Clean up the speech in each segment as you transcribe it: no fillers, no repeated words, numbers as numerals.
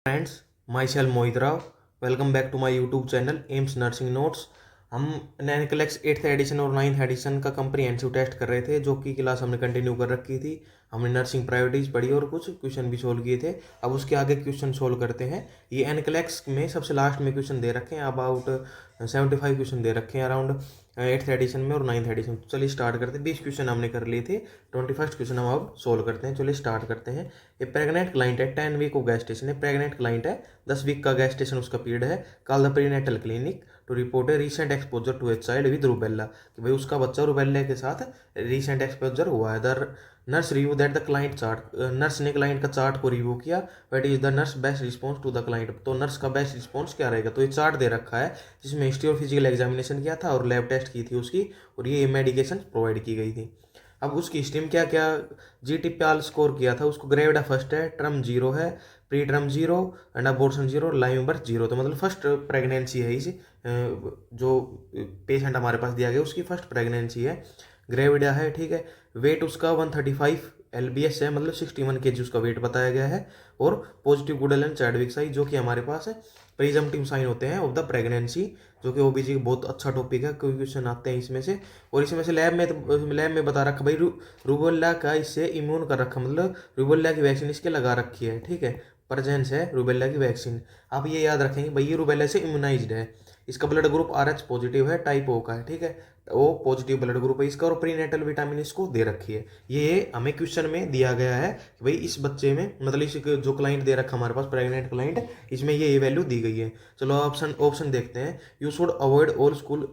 Friends, my self Mohit Rao. Welcome back to my YouTube channel AIIMS nursing notes. हम NCLEX 8th edition और 9th addition का comprehensive test कर रहे थे, जो कि क्लास हमने कंटिन्यू कर रखी थी। हमने नर्सिंग प्रायोरिटीज पढ़ी और कुछ क्वेश्चन भी सोल्व किए थे। अब उसके आगे क्वेश्चन सोल्व करते हैं। ये NCLEX में सबसे लास्ट में क्वेश्चन दे रखे हैं, अबाउट 75 क्वेश्चन दे रखे हैं अराउंड 8th एडिशन में और 9th एडिशन। चलिए स्टार्ट करते हैं। 20 क्वेश्चन हमने कर लिए थे, 21st क्वेश्चन हम अब सोल्व करते हैं। चलिए स्टार्ट करते हैं। ये प्रेग्नेंट क्लाइंट है, 10 वीक ऑफ गैस्टेशन है। प्रेग्नेंट क्लाइंट है, 10 वीक का गैस्टेशन उसका पीरियड है। Call the prenatal clinic to report a recent exposure to a child with rubella, कि भाई उसका बच्चा रूबेला के साथ रीसेंट एक्सपोजर हुआ है। The nurse review that the client chart, nurse ने क्लाइंट का चार्ट को रिव्यू किया। What is the nurse best response to the client, तो नर्स का बेस्ट रिस्पॉन्स क्या रहेगा। तो ये चार्ट दे रखा है जिसमें हिस्ट्री और फिजिकल एग्जामिनेशन किया था और लैब टेस्ट की थी उसकी, और ये मेडिकेशन प्रोवाइड की गई थी। अब उसकी हिस्ट्री में क्या क्या GT-PAL स्कोर किया था। उसको ग्रेविडा फर्स्ट है, ट्रम जीरो है, pre term zero and abortion zero, live birth zero. तो मतलब फर्स्ट प्रेगनेंसी है इस जो पेशेंट हमारे पास दिया गया उसकी फर्स्ट प्रेगनेंसी है। ग्रेविडा है, ठीक है। वेट उसका 135 LBS है, मतलब 61 kg उसका वेट बताया गया है। और positive Goodell and Chadwick sign जो कि हमारे पास है प्रिजम्पटिव साइन होते हैं ऑफ द प्रेगनेंसी, जो कि OBG का बहुत अच्छा टॉपिक है, कोई क्वेश्चन आते हैं इसमें से। और इसमें से लैब में बता रखा भाई रूबेला का इससे इम्यून कर रखा, मतलब रूबेला की वैक्सीन इसके लगा रखी है, ठीक है। प्रेजेंस है रूबेला की वैक्सीन। आप ये याद रखेंगे भाई, ये रूबेला से इम्यूनाइज्ड है। इसका ब्लड ग्रुप RH पॉजिटिव है, टाइप O का है, ठीक है। वो पॉजिटिव ब्लड ग्रुप है इसका, और प्रीनेटल विटामिन इसको दे रखी है। ये हमें क्वेश्चन में दिया गया है कि भाई इस बच्चे में, मतलब इस जो क्लाइंट दे रखा हमारे पास प्रेग्नेंट क्लाइंट, इसमें ये वैल्यू दी गई है। चलो ऑप्शन ऑप्शन देखते हैं। You should avoid all school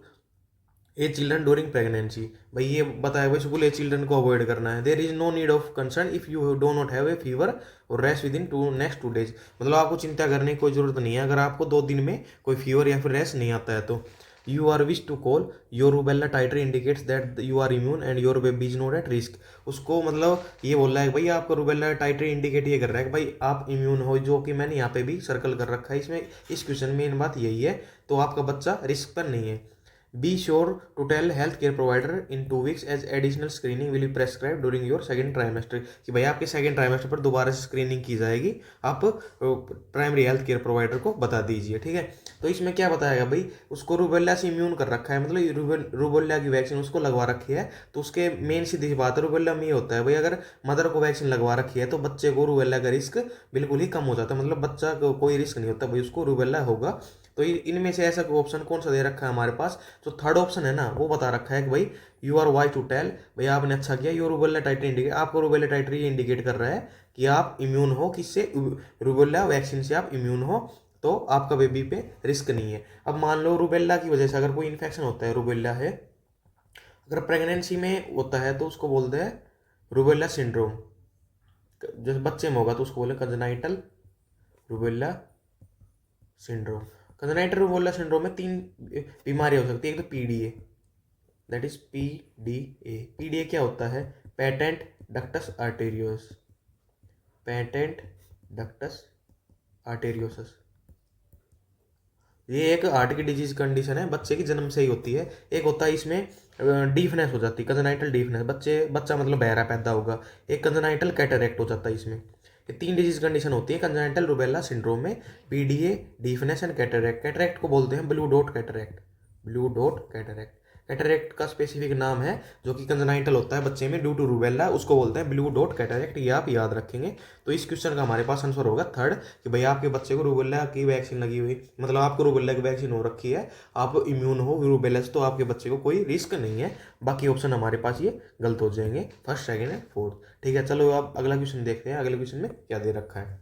a children during pregnancy, भाई ये बताया भाई स्कूल ए चिल्ड्रन को अवॉइड करना है। There is no need of concern if you do not have a fever और rest within next 2 days, मतलब आपको चिंता करने की कोई जरूरत नहीं है अगर आपको 2 दिन में कोई फीवर या फिर रेस्ट नहीं आता है तो। You are wish to call your rubella titer indicates that you are immune and your baby is not at risk. उसको मतलब ये बोल रहा है भाई आपका रूबेला टाइटर इंडिकेट ये कर रहा है कि भाई आप इम्यून हो, जो कि मैंने यहाँ पे भी सर्कल कर रखा है इसमें। इस क्वेश्चन में इन बात यही है, तो आपका बच्चा रिस्क पर नहीं है। Be sure to tell healthcare provider in 2 weeks as additional screening will be prescribed during your second trimester, कि भाई आपके सेकंड ट्राइमेस्टर पर दोबारा से स्क्रीनिंग की जाएगी, आप प्राइमरी हेल्थ केयर प्रोवाइडर को बता दीजिए, ठीक है। तो इसमें क्या बताएगा भाई, उसको रूबेला से इम्यून कर रखा है, मतलब रूबेला की वैक्सीन उसको लगवा रखी है। तो उसके मेन सीधी बात है रूबेला में ये होता है भाई, अगर मदर को वैक्सीन लगवा रखी है तो बच्चे को रूबेला का रिस्क बिल्कुल ही कम हो जाता है, मतलब बच्चा को कोई रिस्क नहीं होता भाई, उसको रूबेला होगा। तो इनमें से ऐसा ऑप्शन कौन सा दे रखा है हमारे पास, जो थर्ड ऑप्शन है ना, वो बता रखा है कि भाई you are why to tell, भाई आपने अच्छा किया, योर रूबेला टाइटर इंडिकेट, आपको रूबेला टाइटर ये इंडिकेट कर रहा है कि आप इम्यून हो, किससे, रूबेला वैक्सीन से आप इम्यून हो, तो आपका बेबी पे रिस्क नहीं है। अब मान लो रूबेला की वजह से अगर कोई इन्फेक्शन होता है, रूबेला है अगर प्रेगनेंसी में होता है तो उसको बोलते हैं रूबेला सिंड्रोम। जैसे बच्चे में होगा तो उसको बोले congenital rubella syndrome. Congenital rubella syndrome में 3 बीमारियां हो सकती है। एक तो PDA, that is PDA। PDA क्या होता है, patent ductus arteriosus, patent ductus arteriosus. ये एक हार्ट की डिजीज कंडीशन है, बच्चे की जन्म से ही होती है। एक होता है इसमें डीफनेस हो जाती है, कंजेनाइटल डीफनेस, बच्चा मतलब बहरा पैदा होगा। एक कंजेनाइटल कैटरेक्ट हो जाता है इसमें। ये 3 डिजीज कंडीशन होती है कंजेनाइटल रूबेला सिंड्रोम में, PDA, deafness and cataract. Cataract को बोलते हैं blue dot cataract, blue dot cataract. Cataract का स्पेसिफिक नाम है, जो कि कंजेनाइटल होता है बच्चे में ड्यू टू रूबेला, उसको बोलते हैं ब्लू डॉट कैटरेक्ट। ये आप याद रखेंगे। तो इस क्वेश्चन का हमारे पास आंसर होगा थर्ड, कि भाई आपके बच्चे को रूबेला की वैक्सीन लगी हुई, मतलब आपको रूबेला की वैक्सीन हो रखी है, आप इम्यून हो रूबेला से, तो आपके बच्चे को कोई रिस्क नहीं है। बाकी ऑप्शन हमारे पास ये गलत हो जाएंगे, फर्स्ट, सेकंड एंड फोर्थ, ठीक है। चलो आप अगला क्वेश्चन देखते हैं। अगले क्वेश्चन में क्या दे रखा है।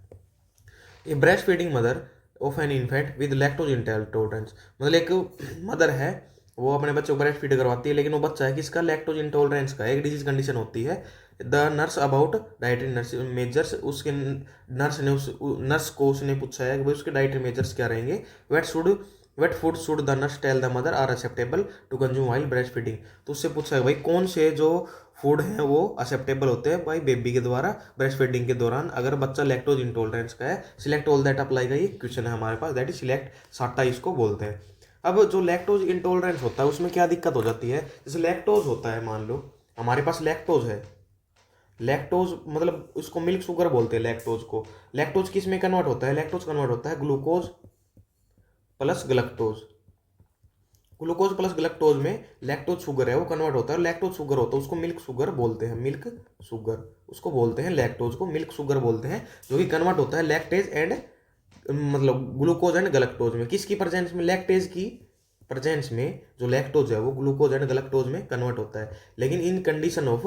A breast feeding mother of an infant with lactose intolerance, मतलब एक मदर है, वो अपने बच्चे को ब्रेस्ट फीड करवाती है, लेकिन वो बच्चा है किसका, लैक्टोज इंटॉलरेंस का, एक डिजीज कंडीशन होती है। The nurse about dietary nurse measures, उसके नर्स को उसने पूछा है कि भाई उसके डाइटरी मेजर्स क्या रहेंगे। What food should the nurse tell the mother are acceptable to consume while breast feeding, तो उससे पूछा है भाई कौन से जो फूड हैं वो एक्सेप्टेबल होते हैं भाई बेबी के द्वारा ब्रेस्ट फीडिंग के दौरान, अगर बच्चा लैक्टोज इंटॉलरेंस का है। सिलेक्ट ऑल दैट अप्लाई का ये क्वेश्चन है हमारे पास, दैट इज सिलेक्ट साटा इसको बोलते हैं। अब जो लैक्टोज इंटॉलरेंस होता है उसमें क्या दिक्कत हो जाती है, जैसे लैक्टोज होता है, मान लो हमारे पास लैक्टोज है, लैक्टोज मतलब उसको मिल्क शुगर बोलते हैं लैक्टोज को। लैक्टोज किस में कन्वर्ट होता है? लैक्टोज कन्वर्ट होता है ग्लूकोज प्लस गलक्टोज। ग्लूकोज प्लस गलक्टोज में लैक्टोज शुगर है वो कन्वर्ट होता है, और लैक्टोज शुगर होता है उसको मिल्क शुगर बोलते हैं। मिल्क शुगर उसको बोलते हैं, लैक्टोज को मिल्क शुगर बोलते हैं, जो कि कन्वर्ट होता है लैक्टेज एंड मतलब ग्लूकोज एंड गलक्टोज में। किसकी प्रेजेंस में? लैक्टेज की प्रेजेंस में जो लैक्टोज है वो ग्लूकोज एंड गलक्टोज में कन्वर्ट होता है। लेकिन इन कंडीशन ऑफ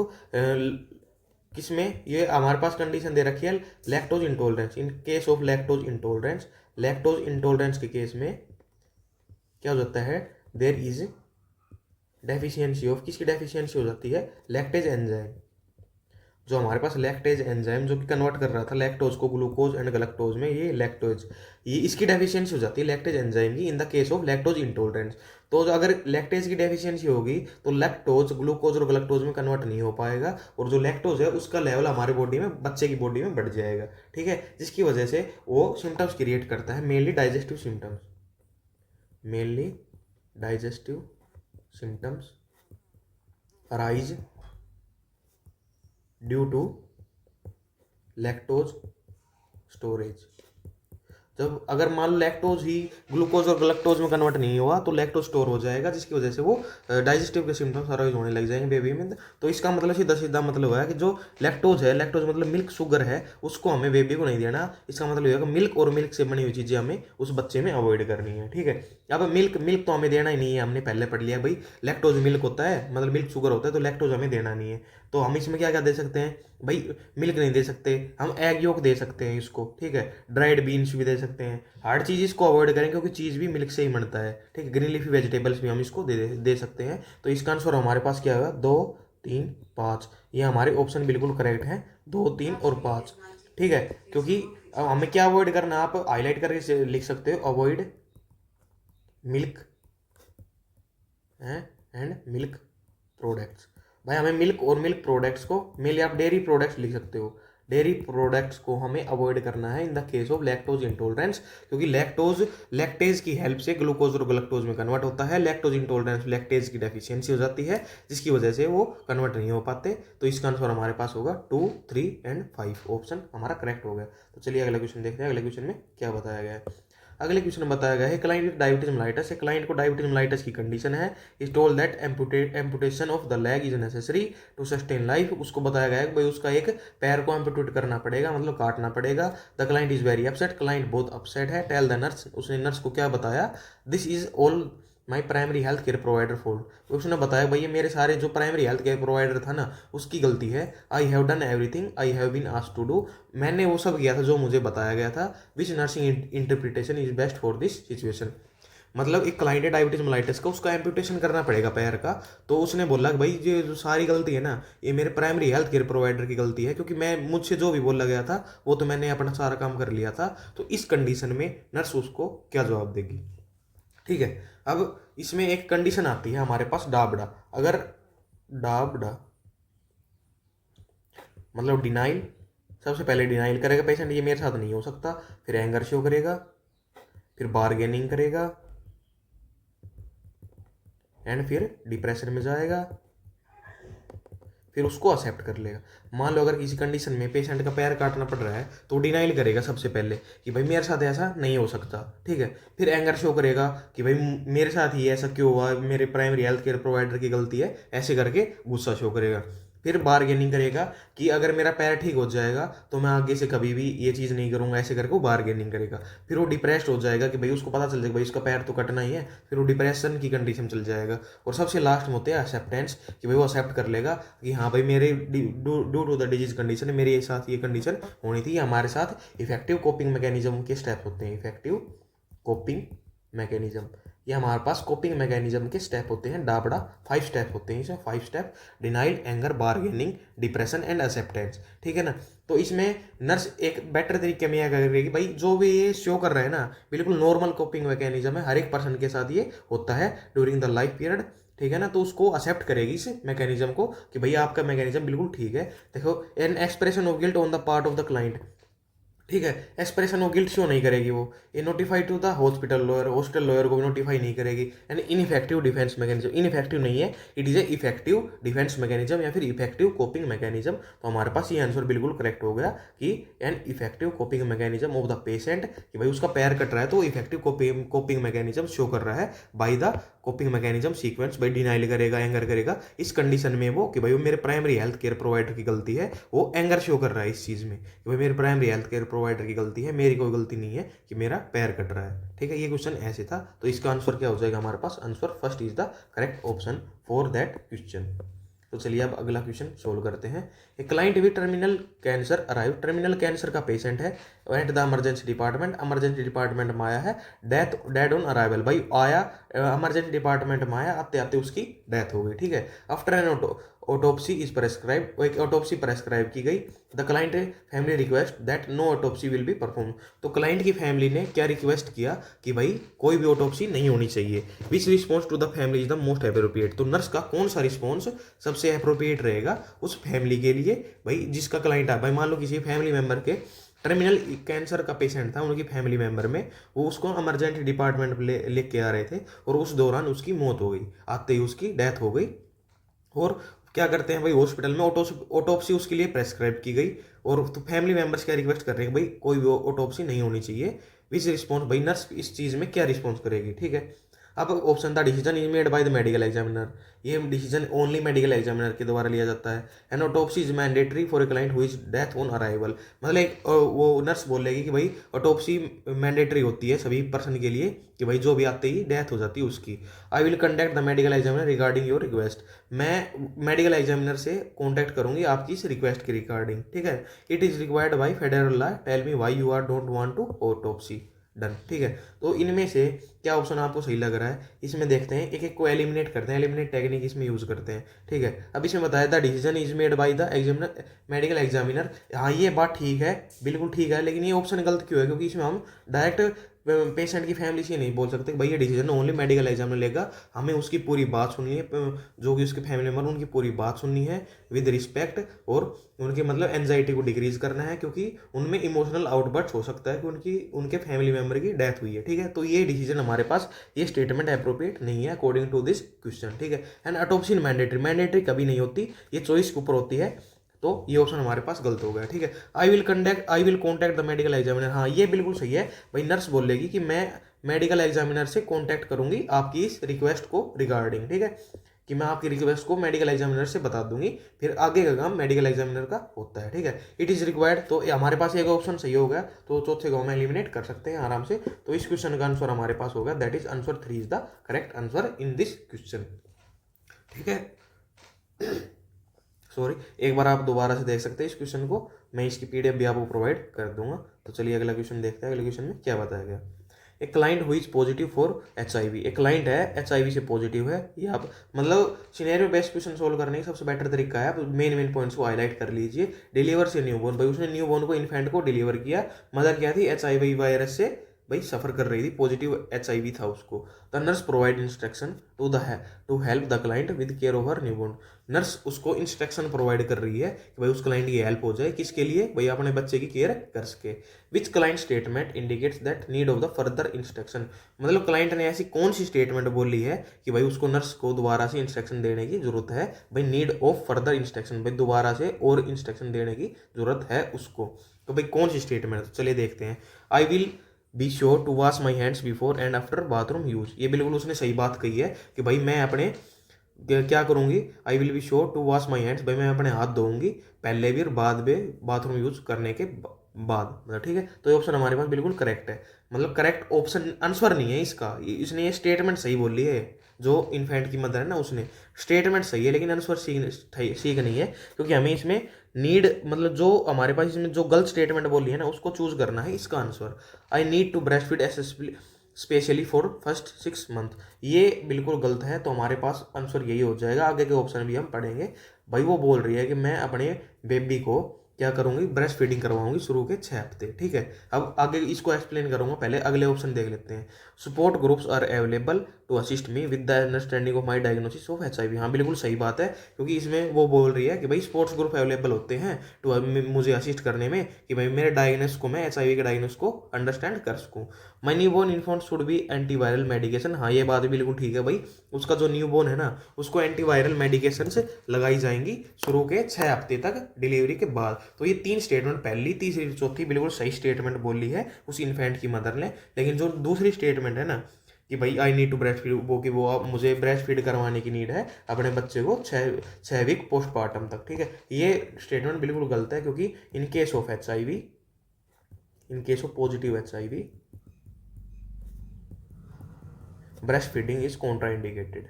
किसमें? ये हमारे पास कंडीशन दे रखी है lactose intolerance. In case of lactose intolerance, lactose intolerance के केस में क्या हो जाता है? देर इज डेफिशिएंसी ऑफ, किसकी डेफिशिएंसी हो जाती है? Lactase enzyme. जो हमारे पास लैक्टेज एंजाइम जो कि कन्वर्ट कर रहा था लैक्टोज को ग्लूकोज एंड गलक्टोज में, ये लैक्टोज, ये इसकी डेफिशिएंसी हो जाती है लैक्टेज एंजाइम की इन the case of lactose intolerance. तो जो अगर लैक्टेज की डेफिशिएंसी होगी तो लैक्टोज ग्लूकोज और गलक्टोज में कन्वर्ट नहीं हो पाएगा, और जो लैक्टोज है उसका लेवल हमारे बॉडी में, बच्चे की बॉडी में बढ़ जाएगा। ठीक है, जिसकी वजह से वो सिम्टम्स क्रिएट करता है, mainly digestive symptoms. Mainly digestive symptoms arise due to lactose storage. जब अगर मान लो लैक्टोज ही ग्लूकोज और गलक्टोज में कन्वर्ट नहीं हुआ तो लैक्टोज स्टोर हो जाएगा, जिसकी वजह से वो डाइजेस्टिव के सिम्टम्स अराइज होने लग जाएंगे बेबी में। तो इसका मतलब सीधा सीधा मतलब है कि जो लैक्टोज है, लैक्टोज मतलब मिल्क शुगर है, उसको हमें बेबी को नहीं देना। इसका मतलब ये है कि मिल्क और मिल्क से बनी हुई चीज़ें हमें उस बच्चे में अवॉइड करनी है। ठीक है, अब मिल्क मिल्क तो हमें देना ही नहीं है, हमने पहले पढ़ लिया भाई लैक्टोज मिल्क होता है, मतलब मिल्क शुगर होता है, तो लैक्टोज हमें देना नहीं है। तो हम इसमें क्या क्या दे सकते हैं भाई? मिल्क नहीं दे सकते, हम एग योक दे सकते हैं इसको। ठीक है, ड्राइड बीन्स भी दे सकते हैं, हार्ड चीज़ इसको अवॉइड करें क्योंकि चीज़ भी मिल्क से ही बनता है। ठीक है, ग्रीन लीफी वेजिटेबल्स भी हम इसको दे सकते हैं। तो इसका आंसर हमारे पास क्या होगा? 2, 3, 5। ये हमारे ऑप्शन बिल्कुल करेक्ट हैं, 2, 3 और 5। ठीक है, क्योंकि अब हमें क्या अवॉइड करना है, आप हाईलाइट करके लिख सकते हो, avoid milk and milk products. भाई हमें मिल्क और मिल्क प्रोडक्ट्स को, मेनली आप डेयरी प्रोडक्ट्स लिख सकते हो, डेयरी प्रोडक्ट्स को हमें अवॉइड करना है in the case of lactose intolerance, क्योंकि लैक्टोज लैक्टेज की हेल्प से ग्लूकोज और गलक्टोज में कन्वर्ट होता है। लैक्टोज इंटॉलरेंस लैक्टेज की डेफिशिएंसी हो जाती है, जिसकी वजह से वो कन्वर्ट नहीं हो पाते। तो इसका आंसर हमारे पास होगा 2, 3 एंड 5। ऑप्शन हमारा करेक्ट हो गया। तो चलिए अगला क्वेश्चन देखते हैं, अगले क्वेश्चन में क्या बताया गया है। अगले क्वेश्चन में बताया गया है क्लाइंट विद डायबिटीज मेलाइटस है, क्लाइंट को डायबिटीज मेलाइटस की कंडीशन है, is told that amputation of the leg is necessary to sustain life. उसको बताया गया है कि भाई उसका एक पैर को एम्पुटेट करना पड़ेगा, मतलब काटना पड़ेगा। The client is very upset, client बहुत अपसेट है। टेल द नर्स, उसने नर्स को क्या बताया? This is all my primary health care provider fault. उसने बताया भाई ये मेरे सारे जो प्राइमरी हेल्थ केयर प्रोवाइडर था ना उसकी गलती है। I have done everything I have been asked to do, मैंने वो सब किया था जो मुझे बताया गया था। विच nursing interpretation is best for this situation. मतलब एक क्लाइंट है डायबिटीज मेलाइटिस का, उसका एम्पुटेशन करना पड़ेगा पैर का। तो उसने बोला कि भाई ये जो सारी गलती है ना ये मेरे प्राइमरी हेल्थ केयर प्रोवाइडर की गलती है, क्योंकि मैं मुझसे जो भी बोला गया था वो तो मैंने अपना सारा काम कर लिया था। तो इस कंडीशन में नर्स उसको क्या जवाब देगी? ठीक है, अब इसमें एक कंडीशन आती है हमारे पास डाबडा। अगर डाबडा मतलब डिनाइल, सबसे पहले डिनाइल करेगा पेशेंट, ये मेरे साथ नहीं हो सकता, फिर एंगर शो करेगा, फिर बार्गेनिंग करेगा, एंड फिर डिप्रेशन में जाएगा, फिर उसको एक्सेप्ट कर लेगा। मान लो अगर किसी कंडीशन में पेशेंट का पैर काटना पड़ रहा है तो डिनाइल करेगा सबसे पहले कि भाई मेरे साथ ऐसा नहीं हो सकता। ठीक है, फिर एंगर शो करेगा कि भाई मेरे साथ ही ऐसा क्यों हुआ, मेरे प्राइमरी हेल्थ केयर प्रोवाइडर की गलती है, ऐसे करके गुस्सा शो करेगा। फिर बार्गेनिंग करेगा कि अगर मेरा पैर ठीक हो जाएगा तो मैं आगे से कभी भी ये चीज़ नहीं करूंगा, ऐसे करके वो बार्गेनिंग करेगा। फिर वो डिप्रेस्ड हो जाएगा कि भाई उसको पता चल जाएगा भाई उसका पैर तो कटना ही है, फिर वो डिप्रेशन की कंडीशन चल जाएगा। और सबसे लास्ट में होते हैं एक्सेप्टेंस, कि भाई वो एक्सेप्ट कर लेगा कि हाँ भाई मेरे due to the disease condition मेरे साथ ये कंडीशन होनी थी। हमारे साथ इफेक्टिव कोपिंग मैकेनिज्म के स्टेप होते हैं, इफेक्टिव कोपिंग मैकेनिज्म, ये हमारे पास कोपिंग मैकेनिज्म के स्टेप होते हैं। डाबड़ा 5 स्टेप होते हैं, इसमें 5 step: denial, anger, bargaining, depression and acceptance. ठीक है ना, तो इसमें नर्स एक बेटर तरीके में यह करेगी भाई जो भी ये शो कर रहा है ना बिल्कुल नॉर्मल कोपिंग मैकेनिज्म है, हर एक पर्सन के साथ ये होता है ड्यूरिंग द लाइफ पीरियड। ठीक है ना, तो उसको एक्सेप्ट करेगी इस मैकेनिज्म को कि भाई आपका मैकेनिज्म बिल्कुल ठीक है। देखो, an expression of guilt on the part of the client, ठीक है। एक्सप्रेशन ऑफ गिल्ट शो नहीं करेगी वो। ये notify to the hospital lawyer, hospital lawyer को भी नोटिफाई नहीं करेगी। यानी इनइफेक्टिव डिफेंस मैकेनिज्म, इनइफेक्टिव नहीं है, it is a effective defence mechanism या फिर इफेक्टिव कोपिंग मैकेनिज्म। तो हमारे पास ये आंसर बिल्कुल करेक्ट हो गया कि an effective coping mechanism of the patient, कि भाई उसका पैर कट रहा है तो इफेक्टिव कोपिंग मैकेनिज्म शो कर रहा है by the coping mechanism sequence. भाई डिनाइल करेगा, एंगर करेगा, इस कंडीशन में वो कि भाई वो मेरे प्राइमरी हेल्थ केयर प्रोवाइडर की गलती है, वो एंगर शो कर रहा है इस चीज़ में कि भाई मेरे प्राइमरी हेल्थ केयर प्रोवाइडर की गलती है, मेरी कोई गलती नहीं है कि मेरा पैर कट रहा है। ठीक है, ये क्वेश्चन ऐसे था। तो इसका आंसर क्या हो जाएगा हमारे पास? Answer first is the correct option for that question. तो चलिए अब अगला क्वेश्चन सोल्व करते हैं। A client with terminal cancer arrive, terminal cancer का पेशेंट है, at the emergency department, emergency department में आया है, डेड ऑन अराइवल, भाई आया इमरजेंसी डिपार्टमेंट में आया, आते आते उसकी डेथ हो गई। ठीक है, after an autopsy is prescribe, एक ऑटोप्सी प्रेस्क्राइब की गई। The client family request that no autopsy will be perform, तो क्लाइंट की फैमिली ने क्या रिक्वेस्ट किया कि भाई कोई भी ऑटोप्सी नहीं होनी चाहिए। Which response to the family is the most appropriate, तो नर्स का कौन सा रिस्पॉन्स सबसे अप्रोप्रिएट रहेगा उस फैमिली के लिए, भाई जिसका क्लाइंट है। भाई मान लो किसी फैमिली मेंबर के टर्मिनल कैंसर का पेशेंट था, उनकी फैमिली मेंबर में, वो उसको इमरजेंसी डिपार्टमेंट लेके आ रहे थे और उस दौरान उसकी मौत हो गई, आते ही उसकी डेथ हो गई। और क्या करते हैं भाई, हॉस्पिटल में ऑटोप्सी उसके लिए प्रेस्क्राइब की गई, और तो फैमिली मेंबर्स क्या रिक्वेस्ट कर रहे हैं भाई कोई भी ऑटोप्सी नहीं होनी चाहिए। विच रिस्पॉन्स, भाई नर्स इस चीज़ में क्या रिस्पॉन्स करेगी। ठीक है, अब ऑप्शन था decision is made by the medical examiner, ये डिसीजन ओनली मेडिकल एग्जामिनर के द्वारा लिया जाता है। And autopsy is mandatory for a client who is death on arrival, मतलब एक वो नर्स बोलेगी कि भाई ऑटोप्सी मैंडेटरी होती है सभी पर्सन के लिए, कि भाई जो भी आते ही डेथ हो जाती है उसकी। I will conduct the medical examiner regarding your request, मैं मेडिकल एग्जामिनर से कॉन्टैक्ट करूंगी आपकी इस रिक्वेस्ट के रिगार्डिंग। ठीक है, it is required by federal law, tell me why you are don't want to autopsy, done. ठीक है, तो इनमें से क्या ऑप्शन आपको सही लग रहा है, इसमें देखते हैं, एक एक को एलिमिनेट करते हैं, एलिमिनेट टेक्निक इसमें यूज करते हैं। ठीक है, अब इसमें बताया था decision is made by the examiner, medical examiner. हाँ ये बात ठीक है, बिल्कुल ठीक है, लेकिन ये ऑप्शन गलत क्यों है? क्योंकि इसमें हम डायरेक्ट पेशेंट की फैमिली से नहीं बोल सकते भाई ये डिसीजन ओनली मेडिकल एग्जामिनर लेगा, हमें उसकी पूरी बात सुननी है, जो कि उसके फैमिली मेम्बर उनकी पूरी बात सुननी है विद रिस्पेक्ट, और उनके मतलब एंजाइटी को डिक्रीज करना है, क्योंकि उनमें इमोशनल आउटबर्स्ट हो सकता है कि उनके फैमिली मेम्बर की डेथ हुई है। ठीक है, तो ये डिसीजन हमारे पास, ये स्टेटमेंट अप्रोप्रिएट नहीं है अकॉर्डिंग टू दिस क्वेश्चन। ठीक है, एंड ऑटोप्सी मैंडेटरी, मैंडेटरी कभी नहीं होती, ये चॉइस के ऊपर होती है, तो ये ऑप्शन हमारे पास गलत हो गया। ठीक है, I will contact the medical examiner, हाँ ये बिल्कुल सही है, भाई नर्स बोलेगी कि मैं मेडिकल एग्जामिनर से कॉन्टैक्ट करूंगी आपकी इस रिक्वेस्ट को रिगार्डिंग। ठीक है, कि मैं आपकी रिक्वेस्ट को मेडिकल एग्जामिनर से बता दूंगी, फिर आगे का काम मेडिकल एग्जामिनर का होता है। ठीक है, इट इज रिक्वायर्ड, तो हमारे पास एक ऑप्शन सही हो गया, तो चौथे को हम एलिमिनेट कर सकते हैं आराम से। तो इस क्वेश्चन का आंसर हमारे पास होगा, that is answer 3 is the correct answer in this question. ठीक है, सॉरी, एक बार आप दोबारा से देख सकते हैं इस क्वेश्चन को, मैं इसकी पीडीएफ भी आपको प्रोवाइड कर दूंगा। तो चलिए अगला क्वेश्चन देखते हैं, अगले क्वेश्चन में क्या बताया गया। एक क्लाइंट हुई इज पॉजिटिव फॉर HIV, एक क्लाइंट है HIV से पॉजिटिव है, ये आप मतलब सिनेरियो बेस्ड क्वेश्चन सोल्व करने का सबसे बेटर तरीका है, आप मेन पॉइंट्स को हाईलाइट कर लीजिए। डिलीवर से न्यूबॉर्न, भाई उसने न्यूबॉर्न को, इन्फेंट को डिलीवर किया, मदर क्या थी HIV वायरस से भाई सफ़र कर रही थी, पॉजिटिव HIV था उसको। The nurse provide instruction to help the client with care over newborn, nurse उसको इंस्ट्रक्शन प्रोवाइड कर रही है कि भाई उस क्लाइंट की हेल्प हो जाए, किसके लिए? भाई अपने बच्चे की केयर कर सके। विच client statement indicates that need of the further instruction, मतलब क्लाइंट ने ऐसी कौन सी स्टेटमेंट बोली है कि भाई उसको नर्स को दोबारा से इंस्ट्रक्शन देने की जरूरत है, भाई नीड ऑफ फर्दर इंस्ट्रक्शन, भाई दोबारा से और इंस्ट्रक्शन देने की जरूरत है उसको। तो भाई कौन सी स्टेटमेंट, तो चलिए देखते हैं। I will be sure to wash my hands before and after bathroom use, ये बिल्कुल उसने सही बात कही है कि भाई मैं अपने क्या करूंगी, I will be sure to wash my hands, भाई मैं अपने हाथ धोऊंगी पहले भी और बाद में बाथरूम यूज करने के बाद, मतलब ठीक है। तो ये ऑप्शन हमारे पास बिल्कुल करेक्ट है, मतलब करेक्ट ऑप्शन आंसर नहीं है इसका, इसने ये स्टेटमेंट सही बोली है, जो इन्फेंट की मदर है ना उसने, स्टेटमेंट सही है लेकिन आंसर सीख नहीं है, क्योंकि हमें इसमें नीड, मतलब जो हमारे पास इसमें जो गलत स्टेटमेंट बोली है ना उसको चूज करना है इसका answer. I need to breast feed specially for first 6 month, ये बिल्कुल गलत है, तो हमारे पास आंसर यही हो जाएगा। आगे के ऑप्शन भी हम पढ़ेंगे। भाई वो बोल रही है कि मैं अपने बेबी को क्या करूंगी, ब्रेस्ट फीडिंग करवाऊंगी शुरू के 6 हफ्ते। ठीक है, अब आगे इसको एक्सप्लेन करूंगा, पहले अगले ऑप्शन देख लेते हैं। Support groups are available to assist me with the understanding of my diagnosis of HIV। हाँ बिल्कुल सही बात है, क्योंकि इसमें वो बोल रही है कि भाई स्पोर्ट्स ग्रुप अवेलेबल होते हैं तो मुझे असिस्ट करने में कि भाई मेरे डायग्नोस को, मैं HIV के डायग्नोस को अंडरस्टैंड कर सकूँ। My newborn infant should be antiviral medication. हाँ ये बात बिल्कुल ठीक है भाई, उसका जो न्यूबॉर्न है ना उसको एंटीवायरल मेडिकेशन से लगाई जाएंगी शुरू के 6 हफ्ते तक डिलीवरी के बाद। तो ये 3 स्टेटमेंट, पहली तीसरी चौथी बिल्कुल सही स्टेटमेंट बोली है उस इन्फेंट की मदर ने। लेकिन जो दूसरी स्टेटमेंट है ना कि भाई I need to breast feed, वो कि वो अब मुझे ब्रेस्ट फीड करवाने की नीड है अपने बच्चे को 6 वीक पोस्टमार्टम तक। ठीक है, ये स्टेटमेंट बिल्कुल गलत है, क्योंकि in case of HIV, in case of positive HIV, breast feeding is Contra indicated.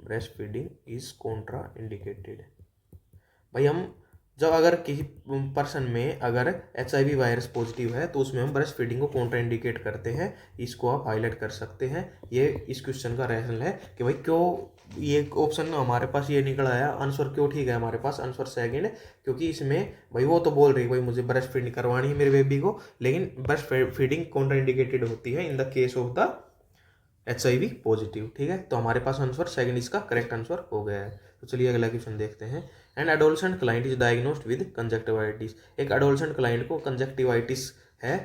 Breast feeding is Contra indicated. भाई हम जब अगर किसी पर्सन में अगर HIV वायरस पॉजिटिव है तो उसमें हम ब्रेस्ट फीडिंग को कॉन्ट्रा इंडिकेट करते हैं। इसको आप हाईलाइट कर सकते हैं। ये इस क्वेश्चन का रीजन है कि भाई क्यों ये ऑप्शन हमारे पास ये निकल आया, आंसर क्यों ठीक है हमारे पास, आंसर सेकंड, क्योंकि इसमें भाई वो तो बोल रही है भाई मुझे ब्रेस्ट फीडिंग करवानी है मेरे बेबी को, लेकिन ब्रेस्ट फीडिंग कॉन्ट्रा इंडिकेटेड होती है in the case of the HIV positive. ठीक है, तो हमारे पास आंसर सेकंड इसका करेक्ट आंसर हो गया है। तो चलिए अगला क्वेश्चन देखते हैं। An adolescent client is diagnosed with conjunctivitis. एक एडोलसेंट क्लाइंट को कंजक्टिवाइटिस है।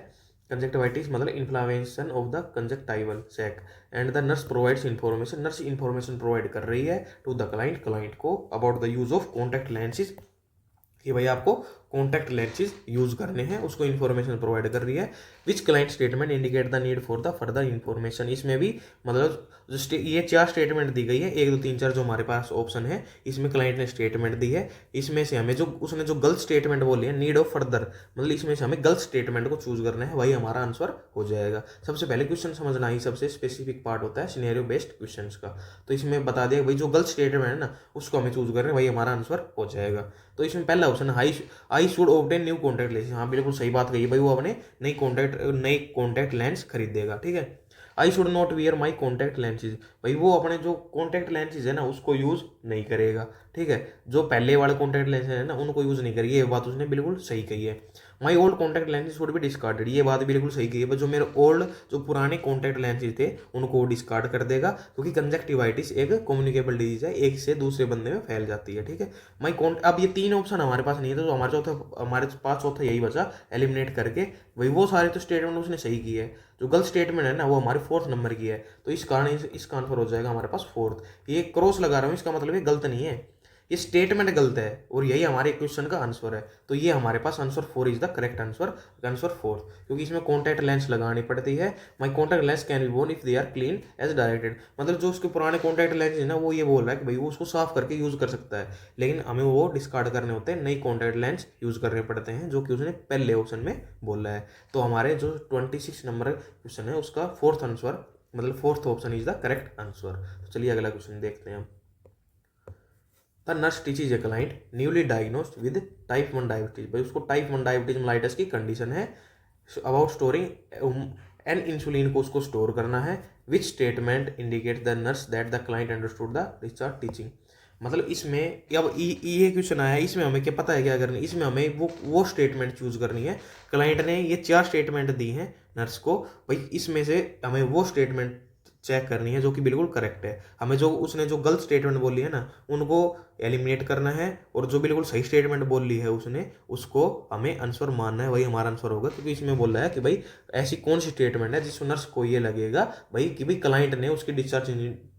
कंजक्टिवाइटिस मतलब inflammation of the conjunctival sac, and the nurse provides information, nurse information provide कर रही है टू द क्लाइंट, क्लाइंट को about the use of contact lenses, कि भाई आपको कॉन्टैक्ट लेंसेज यूज करने हैं, उसको इन्फॉर्मेशन प्रोवाइड कर रही है। विच client statement indicate the need for the further information. इसमें भी मतलब ये 4 स्टेटमेंट दी गई है, 1 2 3 4 जो हमारे पास ऑप्शन है, इसमें क्लाइंट ने स्टेटमेंट दी है। इसमें से हमें जो उसने जो गलत स्टेटमेंट बोली है नीड ऑफ फर्दर, मतलब इसमें से हमें गलत स्टेटमेंट को चूज करना है, वही हमारा आंसर हो जाएगा। सबसे पहले क्वेश्चन समझना ही सबसे स्पेसिफिक पार्ट होता है सिनेरियो बेस्ड क्वेश्चन का। तो इसमें बता दिया भाई जो गलत स्टेटमेंट है ना उसको हमें चूज करना है, वही हमारा आंसर हो जाएगा। तो इसमें पहला option I should obtain new contact lens. हाँ बिल्कुल सही बात कही भाई, वो अपने नई कॉन्टैक्ट लेंस खरीदेगा। ठीक है, I should not wear my contact lenses, भाई वो अपने जो कॉन्टैक्ट लेंसेज है ना उसको यूज नहीं करेगा। ठीक है, जो पहले वाले कॉन्टैक्ट लेंसेज है ना उनको यूज नहीं करेगी, ये बात उसने बिल्कुल सही कही है। My old contact lenses should be discarded, ये बात बिल्कुल सही कही है, जो मेरे ओल्ड जो पुराने कॉन्टैक्ट लेंसेज थे उनको डिस्कार्ड कर देगा, क्योंकि कंजक्टिवाइटिस एक कम्युनिकेबल डिजीज है, एक से दूसरे बंदे में फैल जाती है। ठीक है, अब ये 3 ऑप्शन हमारे पास नहीं है, तो हमारे पास चौथा यही बचा एलिमिनेट करके। वही वो सारे तो स्टेटमेंट उसने सही की है, जो गलत स्टेटमेंट है ना वो हमारे 4th नंबर की है, तो इस कारण इसका आंसर हो जाएगा हमारे पास 4th। ये क्रॉस लगा रहा हूँ, इसका मतलब ये गलत नहीं है, ये स्टेटमेंट गलत है और यही हमारे क्वेश्चन का आंसर है। तो ये हमारे पास answer 4 is the correct answer, answer 4, क्योंकि इसमें कॉन्टैक्ट लेंस लगानी पड़ती है। My contact lens can be worn if they are clean as directed, मतलब जो उसके पुराने कॉन्टैक्ट लेंस है ना वो ये बोल रहा है कि भाई वो उसको साफ करके यूज कर सकता है, लेकिन हमें वो डिस्कार्ड करने होते हैं, नई कॉन्टैक्ट लेंस यूज करने पड़ते हैं, जो कि उसने पहले ऑप्शन में बोला है। तो हमारे जो 26 नंबर क्वेश्चन है उसका 4th आंसर, मतलब 4th option is the correct answer. तो चलिए अगला क्वेश्चन देखते हैं। The nurse teaches a client newly diagnosed with type 1 diabetes, भाई उसको टाइप 1 डायबिटीज मेलाइटस की कंडीशन है, अबाउट स्टोरिंग एन इंसुलिन को उसको स्टोर करना है। Which statement indicate the nurse that the client understood the discharge teaching, मतलब इसमें अब ये क्वेश्चन आया है, इसमें हमें क्या पता है क्या करना है, इसमें हमें वो स्टेटमेंट चूज करनी है। क्लाइंट ने ये 4 स्टेटमेंट दी हैं नर्स को, भाई इसमें से हमें वो स्टेटमेंट चेक करनी है जो कि बिल्कुल करेक्ट है। हमें जो उसने जो गलत स्टेटमेंट बोली है ना उनको एलिमिनेट करना है, और जो बिल्कुल सही स्टेटमेंट बोली है उसने उसको हमें आंसर मानना है, वही हमारा आंसर होगा। क्योंकि इसमें बोल रहा है कि भाई ऐसी कौन सी स्टेटमेंट है जिसमें नर्स को ये लगेगा भाई कि भाई क्लाइंट ने उसकी डिस्चार्ज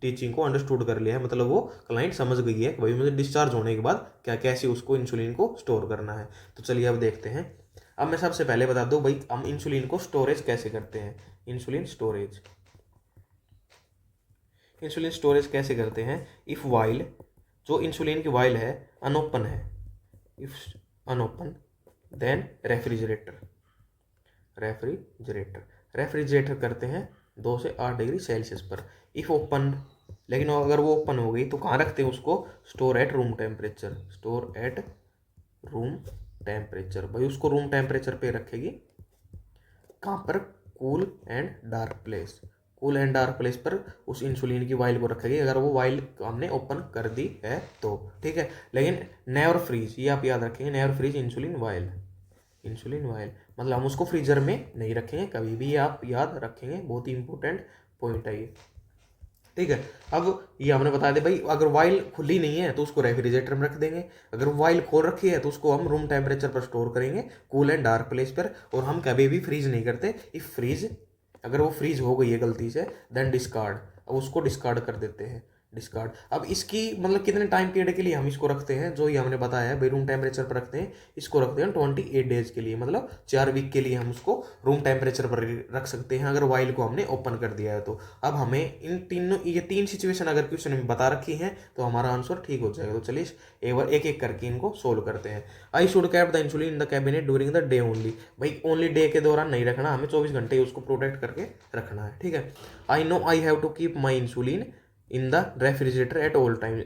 टीचिंग को अंडरस्टूड कर लिया है, मतलब वो क्लाइंट समझ गई है कि भाई मुझे डिस्चार्ज होने के बाद क्या कैसे उसको इंसुलिन को स्टोर करना है। तो चलिए अब देखते हैं। अब मैं सबसे पहले बता दूं भाई हम इंसुलिन को स्टोरेज कैसे करते हैं। इंसुलिन स्टोरेज, इंसुलिन स्टोरेज कैसे करते हैं। इफ वाइल, जो इंसुलिन की वाइल है अनओपन है, if unopened then refrigerator, refrigerator करते हैं 2 से 8 डिग्री सेल्सियस पर। इफ ओपन, लेकिन अगर वो ओपन हो गई तो कहाँ रखते हैं उसको, store at room temperature, store at room temperature, भाई उसको रूम टेम्परेचर पे रखेगी, कहाँ पर, cool and dark place, cool and dark place पर उस इंसुलिन की वाइल को रखेगी अगर वो वाइल हमने ओपन कर दी है तो, ठीक है। लेकिन नेवर फ्रीज, ये आप याद रखेंगे, never freeze insulin vial. Insulin vial मतलब हम उसको फ्रीजर में नहीं रखेंगे कभी भी, ये आप याद रखेंगे, बहुत ही इंपॉर्टेंट पॉइंट है ये, ठीक है। अब ये हमने बता दिया भाई, अगर वाइल खुली नहीं है तो उसको रेफ्रिजरेटर में रख देंगे, अगर वाइल खोल रखी है तो उसको हम रूम टेम्परेचर पर स्टोर करेंगे, कूल एंड डार्क प्लेस पर, और हम कभी भी फ्रीज नहीं करते। इफ फ्रीज, अगर वो फ्रीज हो गई है गलती से, देन डिस्कार्ड, अब उसको डिस्कार्ड कर देते हैं, डिस्कार्ड। अब इसकी मतलब कितने टाइम पीरियड के लिए हम इसको रखते हैं, जो ये हमने बताया है भाई रूम टेम्परेचर पर रखते हैं, इसको रखते हैं 28 डेज के लिए, मतलब 4 वीक के लिए हम उसको रूम टेम्परेचर पर रख सकते हैं अगर वाइल को हमने ओपन कर दिया है तो। अब हमें इन तीनों, ये 3 सिचुएशन अगर क्वेश्चन में बता रखी हैं तो हमारा आंसर ठीक हो जाएगा। तो चलिए एक बार एक एक करके इनको सोल्व करते हैं। I should cap the insulin in the cabinet during the day only, भाई ओनली डे के दौरान नहीं रखना, हमें 24 घंटे उसको प्रोटेक्ट करके रखना है, ठीक है। I know I have to keep my insulin in the refrigerator at all time,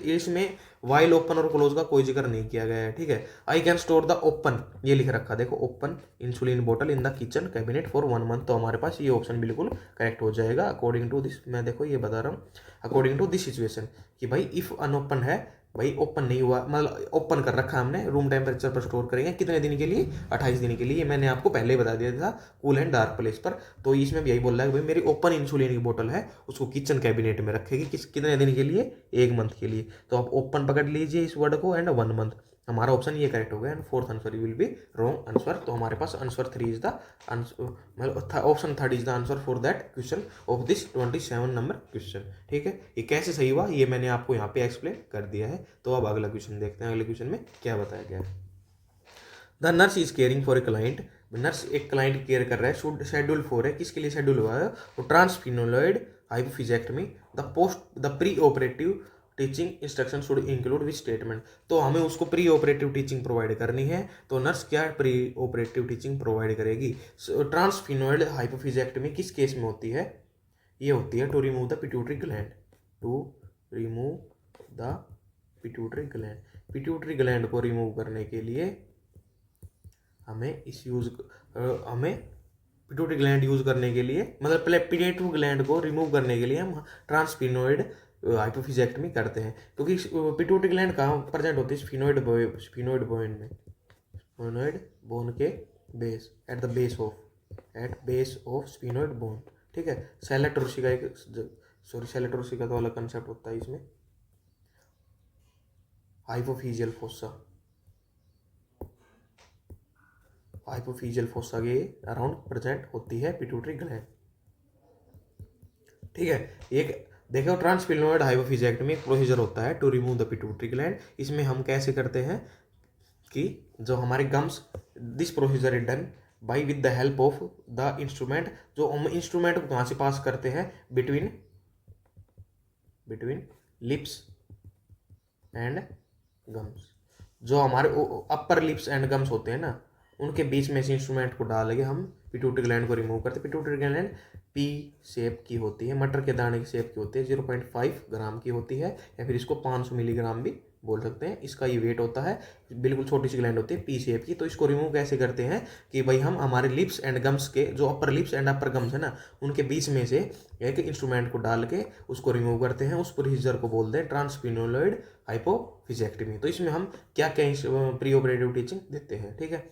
इसमें वाइल ओपन और क्लोज का कोई जिक्र नहीं किया गया है, ठीक है। I can store the open, ये लिख रखा देखो, ओपन इंसुलिन बोतल in the kitchen cabinet for 1 month, तो हमारे पास ये ऑप्शन बिल्कुल करेक्ट हो जाएगा अकॉर्डिंग टू दिस। मैं देखो ये बता रहा हूँ अकॉर्डिंग टू दिस सिचुएशन कि भाई इफ अनओपन है, भाई ओपन नहीं हुआ, मतलब ओपन कर रखा हमने, रूम टेम्परेचर पर स्टोर करेंगे कितने दिन के लिए, 28 दिन के लिए, मैंने आपको पहले ही बता दिया था, कूल एंड डार्क प्लेस पर। तो इसमें भी यही बोल रहा है कि भाई मेरी ओपन इंसुलिन की बोतल है, उसको किचन कैबिनेट में रखेगी कितने दिन के लिए, 1 मंथ के लिए। तो आप ओपन पकड़ लीजिए इस वर्ड को, एंड 1 मंथ, हमारा ऑप्शन ये करेक्ट हो गया। And fourth answer will be wrong answer, तो हमारे पास आंसर 3 इज द आंसर, मतलब option 3 is the answer for that question of this 27 number question, ठीक है। ये कैसे सही हुआ ये मैंने आपको यहाँ पे एक्सप्लेन कर दिया है। तो अब अगला क्वेश्चन देखते हैं, अगले क्वेश्चन में क्या बताया गया है। The nurse is caring for a client, nurse एक क्लाइंट केयर कर रहा है, शुड शेड्यूल फॉर है, किसके लिए शेड्यूल हुआ है, तो transsphenoidal hypophysectomy, the pre operative teaching instruction should include which statement, तो हमें उसको प्री ऑपरेटिव टीचिंग प्रोवाइड करनी है, तो नर्स क्या प्री ऑपरेटिव टीचिंग प्रोवाइड करेगी। ट्रांसफिनोइड हाइपोफिजेक्टमी किस केस में होती है, ये होती है to remove the pituitary gland, to remove the pituitary gland, pituitary gland को रिमूव करने के लिए हमें हमें पिट्यूटरी ग्लैंड यूज करने के लिए, मतलब पिट्यूटरी ग्लैंड को रिमूव करने के लिए हम ट्रांसफिनोइड हाइपोफिजेक्टमी करते हैं, क्योंकि पिट्यूटरी ग्लैंड कहाँ प्रेजेंट होती है, स्फिनोइड बोन में, स्फिनोइड बोन के base, at base of sphenoid bone, ठीक है। सेलेटोरसी का एक, सॉरी सेलेटोरसी का तो अलग कंसेप्ट होता है इसमें, हाइपोफिजियल फोसा के अराउंड प्रेजेंट होती है पिट्यूटरी ग्लैंड, ठीक है। एक देखो ट्रांसफिनोइड हाइपोफिजेक्टमी एक प्रोसीजर होता है to remove the pituitary gland, इसमें हम कैसे करते हैं कि जो हमारे gums, this procedure is done by with the help of the instrument, जो हम इंस्ट्रूमेंट को कहाँ से पास करते हैं, बिटवीन लिप्स एंड गम्स, जो हमारे अपर लिप्स एंड गम्स होते हैं ना, उनके बीच में से इंस्ट्रूमेंट को डाल के हम पिट्यूटरी ग्लैंड को रिमूव करते हैं। पिट्यूटरी ग्लैंड पी शेप की होती है, मटर के दाने की शेप की होती है, 0.5 ग्राम की होती है, या फिर इसको 500 मिलीग्राम भी बोल सकते हैं, इसका ये वेट होता है, बिल्कुल छोटी सी ग्लैंड होती है पी शेप की। तो इसको रिमूव कैसे करते हैं कि भाई हम हमारे लिप्स एंड गम्स के, जो अपर लिप्स एंड अपर गम्स है ना, उनके बीच में से एक इंस्ट्रूमेंट को डाल के उसको रिमूव करते हैं, उस प्रोसीजर को बोलते हैं ट्रांसफिनोलॉइड हाइपोफिजेक्टमी। तो इसमें हम क्या क्या प्री ऑपरेटिव टीचिंग देते हैं, ठीक है।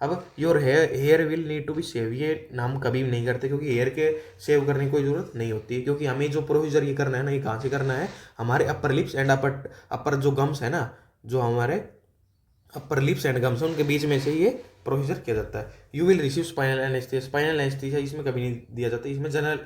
अब your hair will need to be shave, ये हम कभी भी नहीं करते, क्योंकि हेयर के सेव करने की कोई ज़रूरत नहीं होती है, क्योंकि हमें जो प्रोसीजर ये करना है ना, ये कहाँ से करना है, हमारे अपर लिप्स एंड अपर जो गम्स है ना, जो हमारे अपर लिप्स एंड गम्स है, उनके बीच में से ये प्रोसीजर किया जाता है। You will receive spinal anaesthesia, spinal anaesthesia इसमें कभी नहीं दिया जाता, इसमें जनरल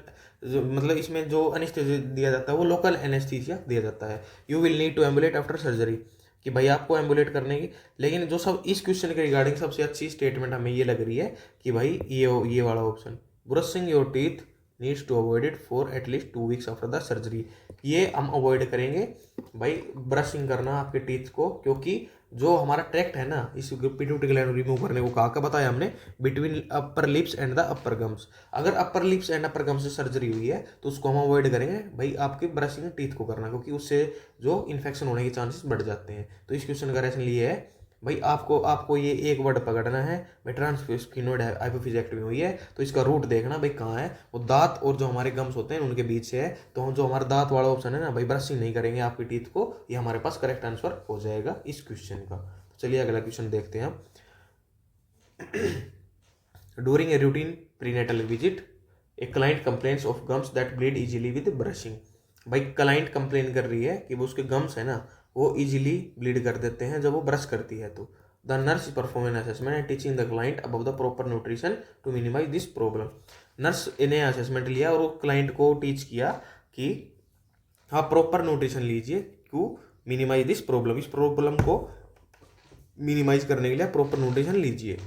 मतलब इसमें जो एनेस्थीसिया दिया जाता है वो लोकल एनेस्थीसिया दिया जाता है। You will need to ambulate after surgery, कि भाई आपको एम्बुलेट करने की, लेकिन जो सब इस क्वेश्चन के रिगार्डिंग सबसे अच्छी स्टेटमेंट हमें ये लग रही है कि भाई ये वाला option, brushing your teeth needs to avoid it for at least 2 weeks after the surgery, ये हम अवॉइड करेंगे भाई ब्रशिंग करना आपके टीथ को, क्योंकि जो हमारा ट्रैक्ट है ना, इस पिट्यूटरी ग्लैंड रिमूव करने को कहा बताया हमने, between upper lips and the upper gums, अगर upper lips and upper gums से सर्जरी हुई है तो उसको हम अवॉइड करेंगे भाई आपके ब्रशिंग टीथ को करना, क्योंकि उससे जो इन्फेक्शन होने के चांसेस बढ़ जाते हैं। तो इस क्वेश्चन का रीजन ये है भाई आपको आपको ये एक वर्ड पकड़ना है, भाई ट्रांसफिनोइड हाइपोफिज एक्टिव हुई है तो इसका रूट देखना भाई कहाँ है, वो दांत और जो हमारे गम्स होते हैं उनके बीच से है। तो जो हमारा दांत वाला ऑप्शन है ना भाई, ब्रशिंग नहीं करेंगे आपकी टीथ को, ये हमारे पास करेक्ट आंसर हो जाएगा इस क्वेश्चन का। तो चलिए अगला क्वेश्चन देखते हैं हम। During a routine prenatal visit a client complains of gums that bleed easily with brushing. भाई क्लाइंट कंप्लेन कर रही है कि वो उसके गम्स है ना वो इजीली ब्लीड कर देते हैं जब वो ब्रश करती है। तो the nurse perform an assessment and teaching the client about the proper nutrition to minimize this problem. Nurse ने असेसमेंट लिया और वो क्लाइंट को टीच किया कि आप प्रॉपर न्यूट्रिशन लीजिए, क्यों, मिनिमाइज दिस प्रॉब्लम, इस प्रॉब्लम को मिनिमाइज करने के लिए प्रॉपर न्यूट्रिशन लीजिए।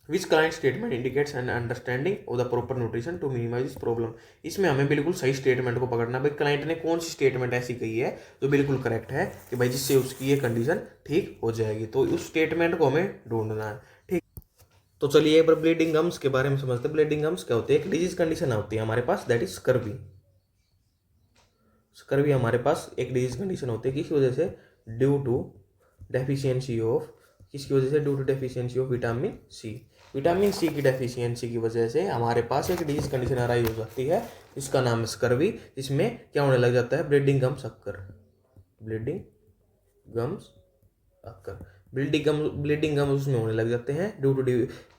Which client statement indicates an understanding of the proper nutrition to minimize this problem. इसमें हमें बिल्कुल सही स्टेटमेंट को पकड़ना है। भाई क्लाइंट ने कौन सी स्टेटमेंट ऐसी कही है जो बिल्कुल करेक्ट है कि भाई जिससे उसकी ये कंडीशन ठीक हो जाएगी, तो उस स्टेटमेंट को हमें ढूंढना है। ठीक, तो चलिए एक बार ब्लीडिंग गम्स के बारे में समझते हैं। ब्लीडिंग गम्स क्या होती है? एक डिजीज कंडीशन होती है हमारे पास, दैट इज स्कर्वी। स्कर्वी हमारे पास एक डिजीज कंडीशन होती है, किसकी वजह से? ड्यू टू डेफिशिएंसी ऑफ, किसकी वजह से? Due to deficiency of vitamin C. Vitamin C की डेफिशिएंसी की वजह से हमारे पास एक डिजीज कंडीशन अराइज हो जाती है, इसका नाम है स्कर्वी। इसमें क्या होने लग जाता है? Bleeding gums occur, bleeding gums occur, bleeding gum उसमें होने लग जाते हैं due to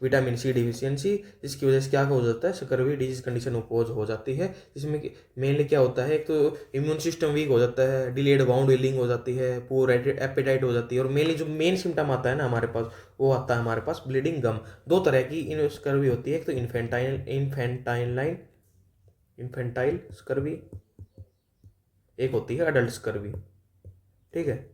vitamin C deficiency, जिसकी वजह से क्या हो जाता है? स्कर्वी डिजीज कंडीशन अपोज हो जाती है। इसमें मेनली क्या होता है? एक तो इम्यून सिस्टम वीक हो जाता है, डिलेड बाउंड हीलिंग हो जाती है, पुअर एपेटाइट हो जाती है, और मेनली जो मेन सिम्टम आता है ना हमारे पास, वो आता है हमारे पास ब्लीडिंग गम। दो तरह की इन स्कर्वी होती है, एक तो इन्फेंटाइल स्कर्वी, एक होती है अडल्ट स्कर्वी। ठीक है,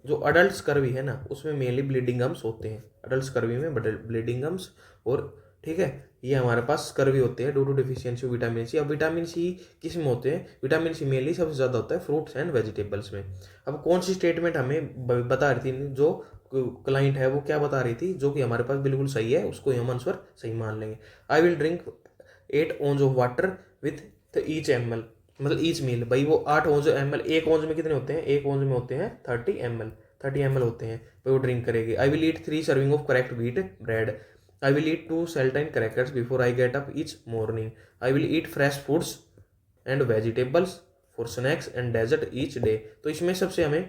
जो अडल्ट स्कर्वी है ना उसमें मेनली ब्लीडिंग गम्स होते हैं, अडल्ट स्कर्वी में ब्लीडिंग गम्स। और ठीक है, ये हमारे पास स्कर्वी होते हैं due to deficiency vitamin C. अब विटामिन सी किस में होते हैं? विटामिन सी मेनली सबसे ज़्यादा होता है फ्रूट्स एंड वेजिटेबल्स में। अब कौन सी स्टेटमेंट हमें बता रही थी, जो क्लाइंट है वो क्या बता रही थी, जो कि हमारे पास बिल्कुल सही है, उसको हम आंसर सही मान लेंगे। I will drink 8 ounce of water with each ml, मतलब ईच मील। भाई वो 8 ounce ml, एक ounce में कितने होते हैं? एक ounce में होते हैं 30 ml होते हैं, भाई वो ड्रिंक करेगी। I will eat 3 serving of cracked wheat bread. I will eat 2 saltine crackers before I get up each morning. I will eat fresh foods and vegetables for snacks and dessert each day. तो इसमें सबसे हमें,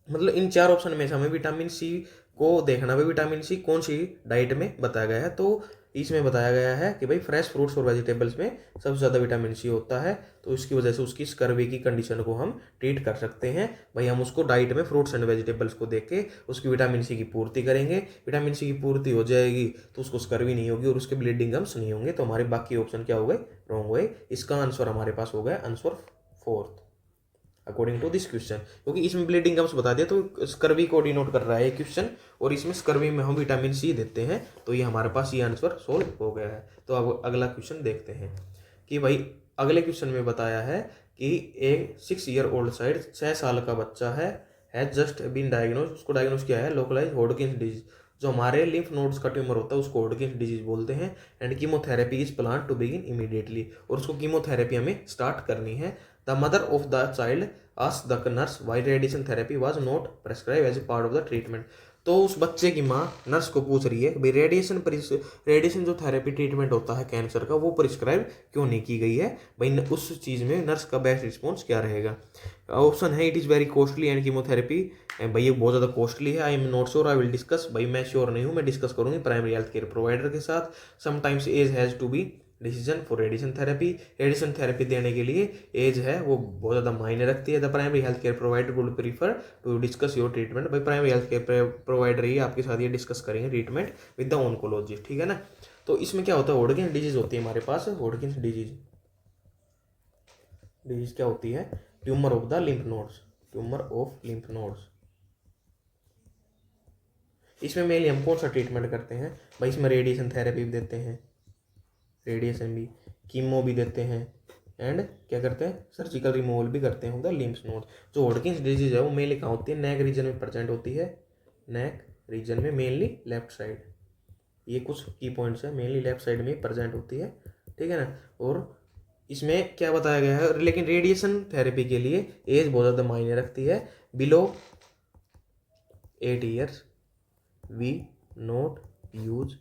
मतलब इन चार option में से हमें vitamin C को देखना। भाई विटामिन सी कौन सी डाइट में बताया गया है? तो इसमें बताया गया है कि भाई फ्रेश फ्रूट्स और वेजिटेबल्स में सबसे ज़्यादा विटामिन सी होता है, तो इसकी वजह से उसकी स्कर्वी की कंडीशन को हम ट्रीट कर सकते हैं। भाई हम उसको डाइट में फ्रूट्स एंड वेजिटेबल्स को देख के उसकी विटामिन सी की पूर्ति करेंगे। विटामिन सी की पूर्ति हो जाएगी तो उसको स्कर्वी नहीं होगी और उसके ब्लीडिंग गम्स नहीं होंगे। तो हमारे बाकी ऑप्शन क्या हो गए? रॉन्ग हुए। इसका आंसर हमारे पास हो गया answer 4 according to this question, क्योंकि इसमें ब्लीडिंग गम्स बता दिया तो स्कर्वी को डिनोट कर रहा है ये क्वेश्चन, और इसमें स्कर्वी में हम विटामिन सी देते हैं, तो ये हमारे पास ये आंसर सोल्व हो गया है। तो अब अगला क्वेश्चन देखते हैं कि भाई अगले क्वेश्चन में बताया है कि एक 6 year old चाइल्ड, 6 साल का बच्चा है, हैज जस्ट बीन डायग्नोज, उसको डायग्नोज किया है लोकलाइज हॉडकिंस डिजीज। जो हमारे लिम्फ नोड्स का ट्यूमर होता है उसको हॉडकिंस डिजीज बोलते हैं। And chemotherapy is plan to begin immediately, और उसको कीमोथेरेपी हमें स्टार्ट करनी है। The mother of the child asked the nurse why radiation therapy was not prescribe as a part of the treatment. तो उस बच्चे की माँ नर्स को पूछ रही है भाई रेडिएशन जो थेरेपी ट्रीटमेंट होता है कैंसर का, वो प्रिस्क्राइब क्यों नहीं की गई है? भाई उस चीज़ में नर्स का बेस्ट रिस्पॉन्स क्या रहेगा? ऑप्शन है it is very costly and chemotherapy. भाई ये बहुत ज़्यादा कॉस्टली है। I am not sure, I will discuss. भाई मैं श्योर नहीं हूँ, मैं डिस्कस करूँगी प्राइमरी हेल्थ केयर प्रोवाइडर के साथ। Sometimes age has to be decision for radiation therapy. Radiation therapy देने के लिए एज है वो बहुत ज़्यादा मायने रखती है। The primary health care provider would prefer to discuss your treatment. भाई प्राइमरी हेल्थ केयर प्रोवाइडर ही आपके साथ ये डिस्कस करेंगे ट्रीटमेंट विद द ऑन्कोलॉजिस्ट, ठीक है ना। तो इसमें क्या होता है? हॉडकिंस डिजीज होती है हमारे पास। हॉडकिंस डिजीज क्या होती है? Tumour of the lymph nodes, tumour of lymph nodes. इसमें मेनली हम कौन सा ट्रीटमेंट करते हैं? भाई इसमें रेडिएशन थेरेपी भी देते हैं, रेडिएशन भी, कीमो भी देते हैं, एंड क्या करते हैं? सर्जिकल रिमूवल भी करते हैं द लिम्फ नोड। जो हॉडकिंस डिजीज है वो मेनली कहाँ होती है? नेक रीजन में प्रेजेंट होती है, नेक रीजन में मेनली लेफ्ट साइड। ये कुछ की पॉइंट्स है, मेनली लेफ्ट साइड में प्रेजेंट होती है, ठीक है ना। और इसमें क्या बताया गया है? लेकिन रेडिएशन थेरेपी के लिए एज बहुत ज़्यादा मायने रखती है। Below 8 years we not use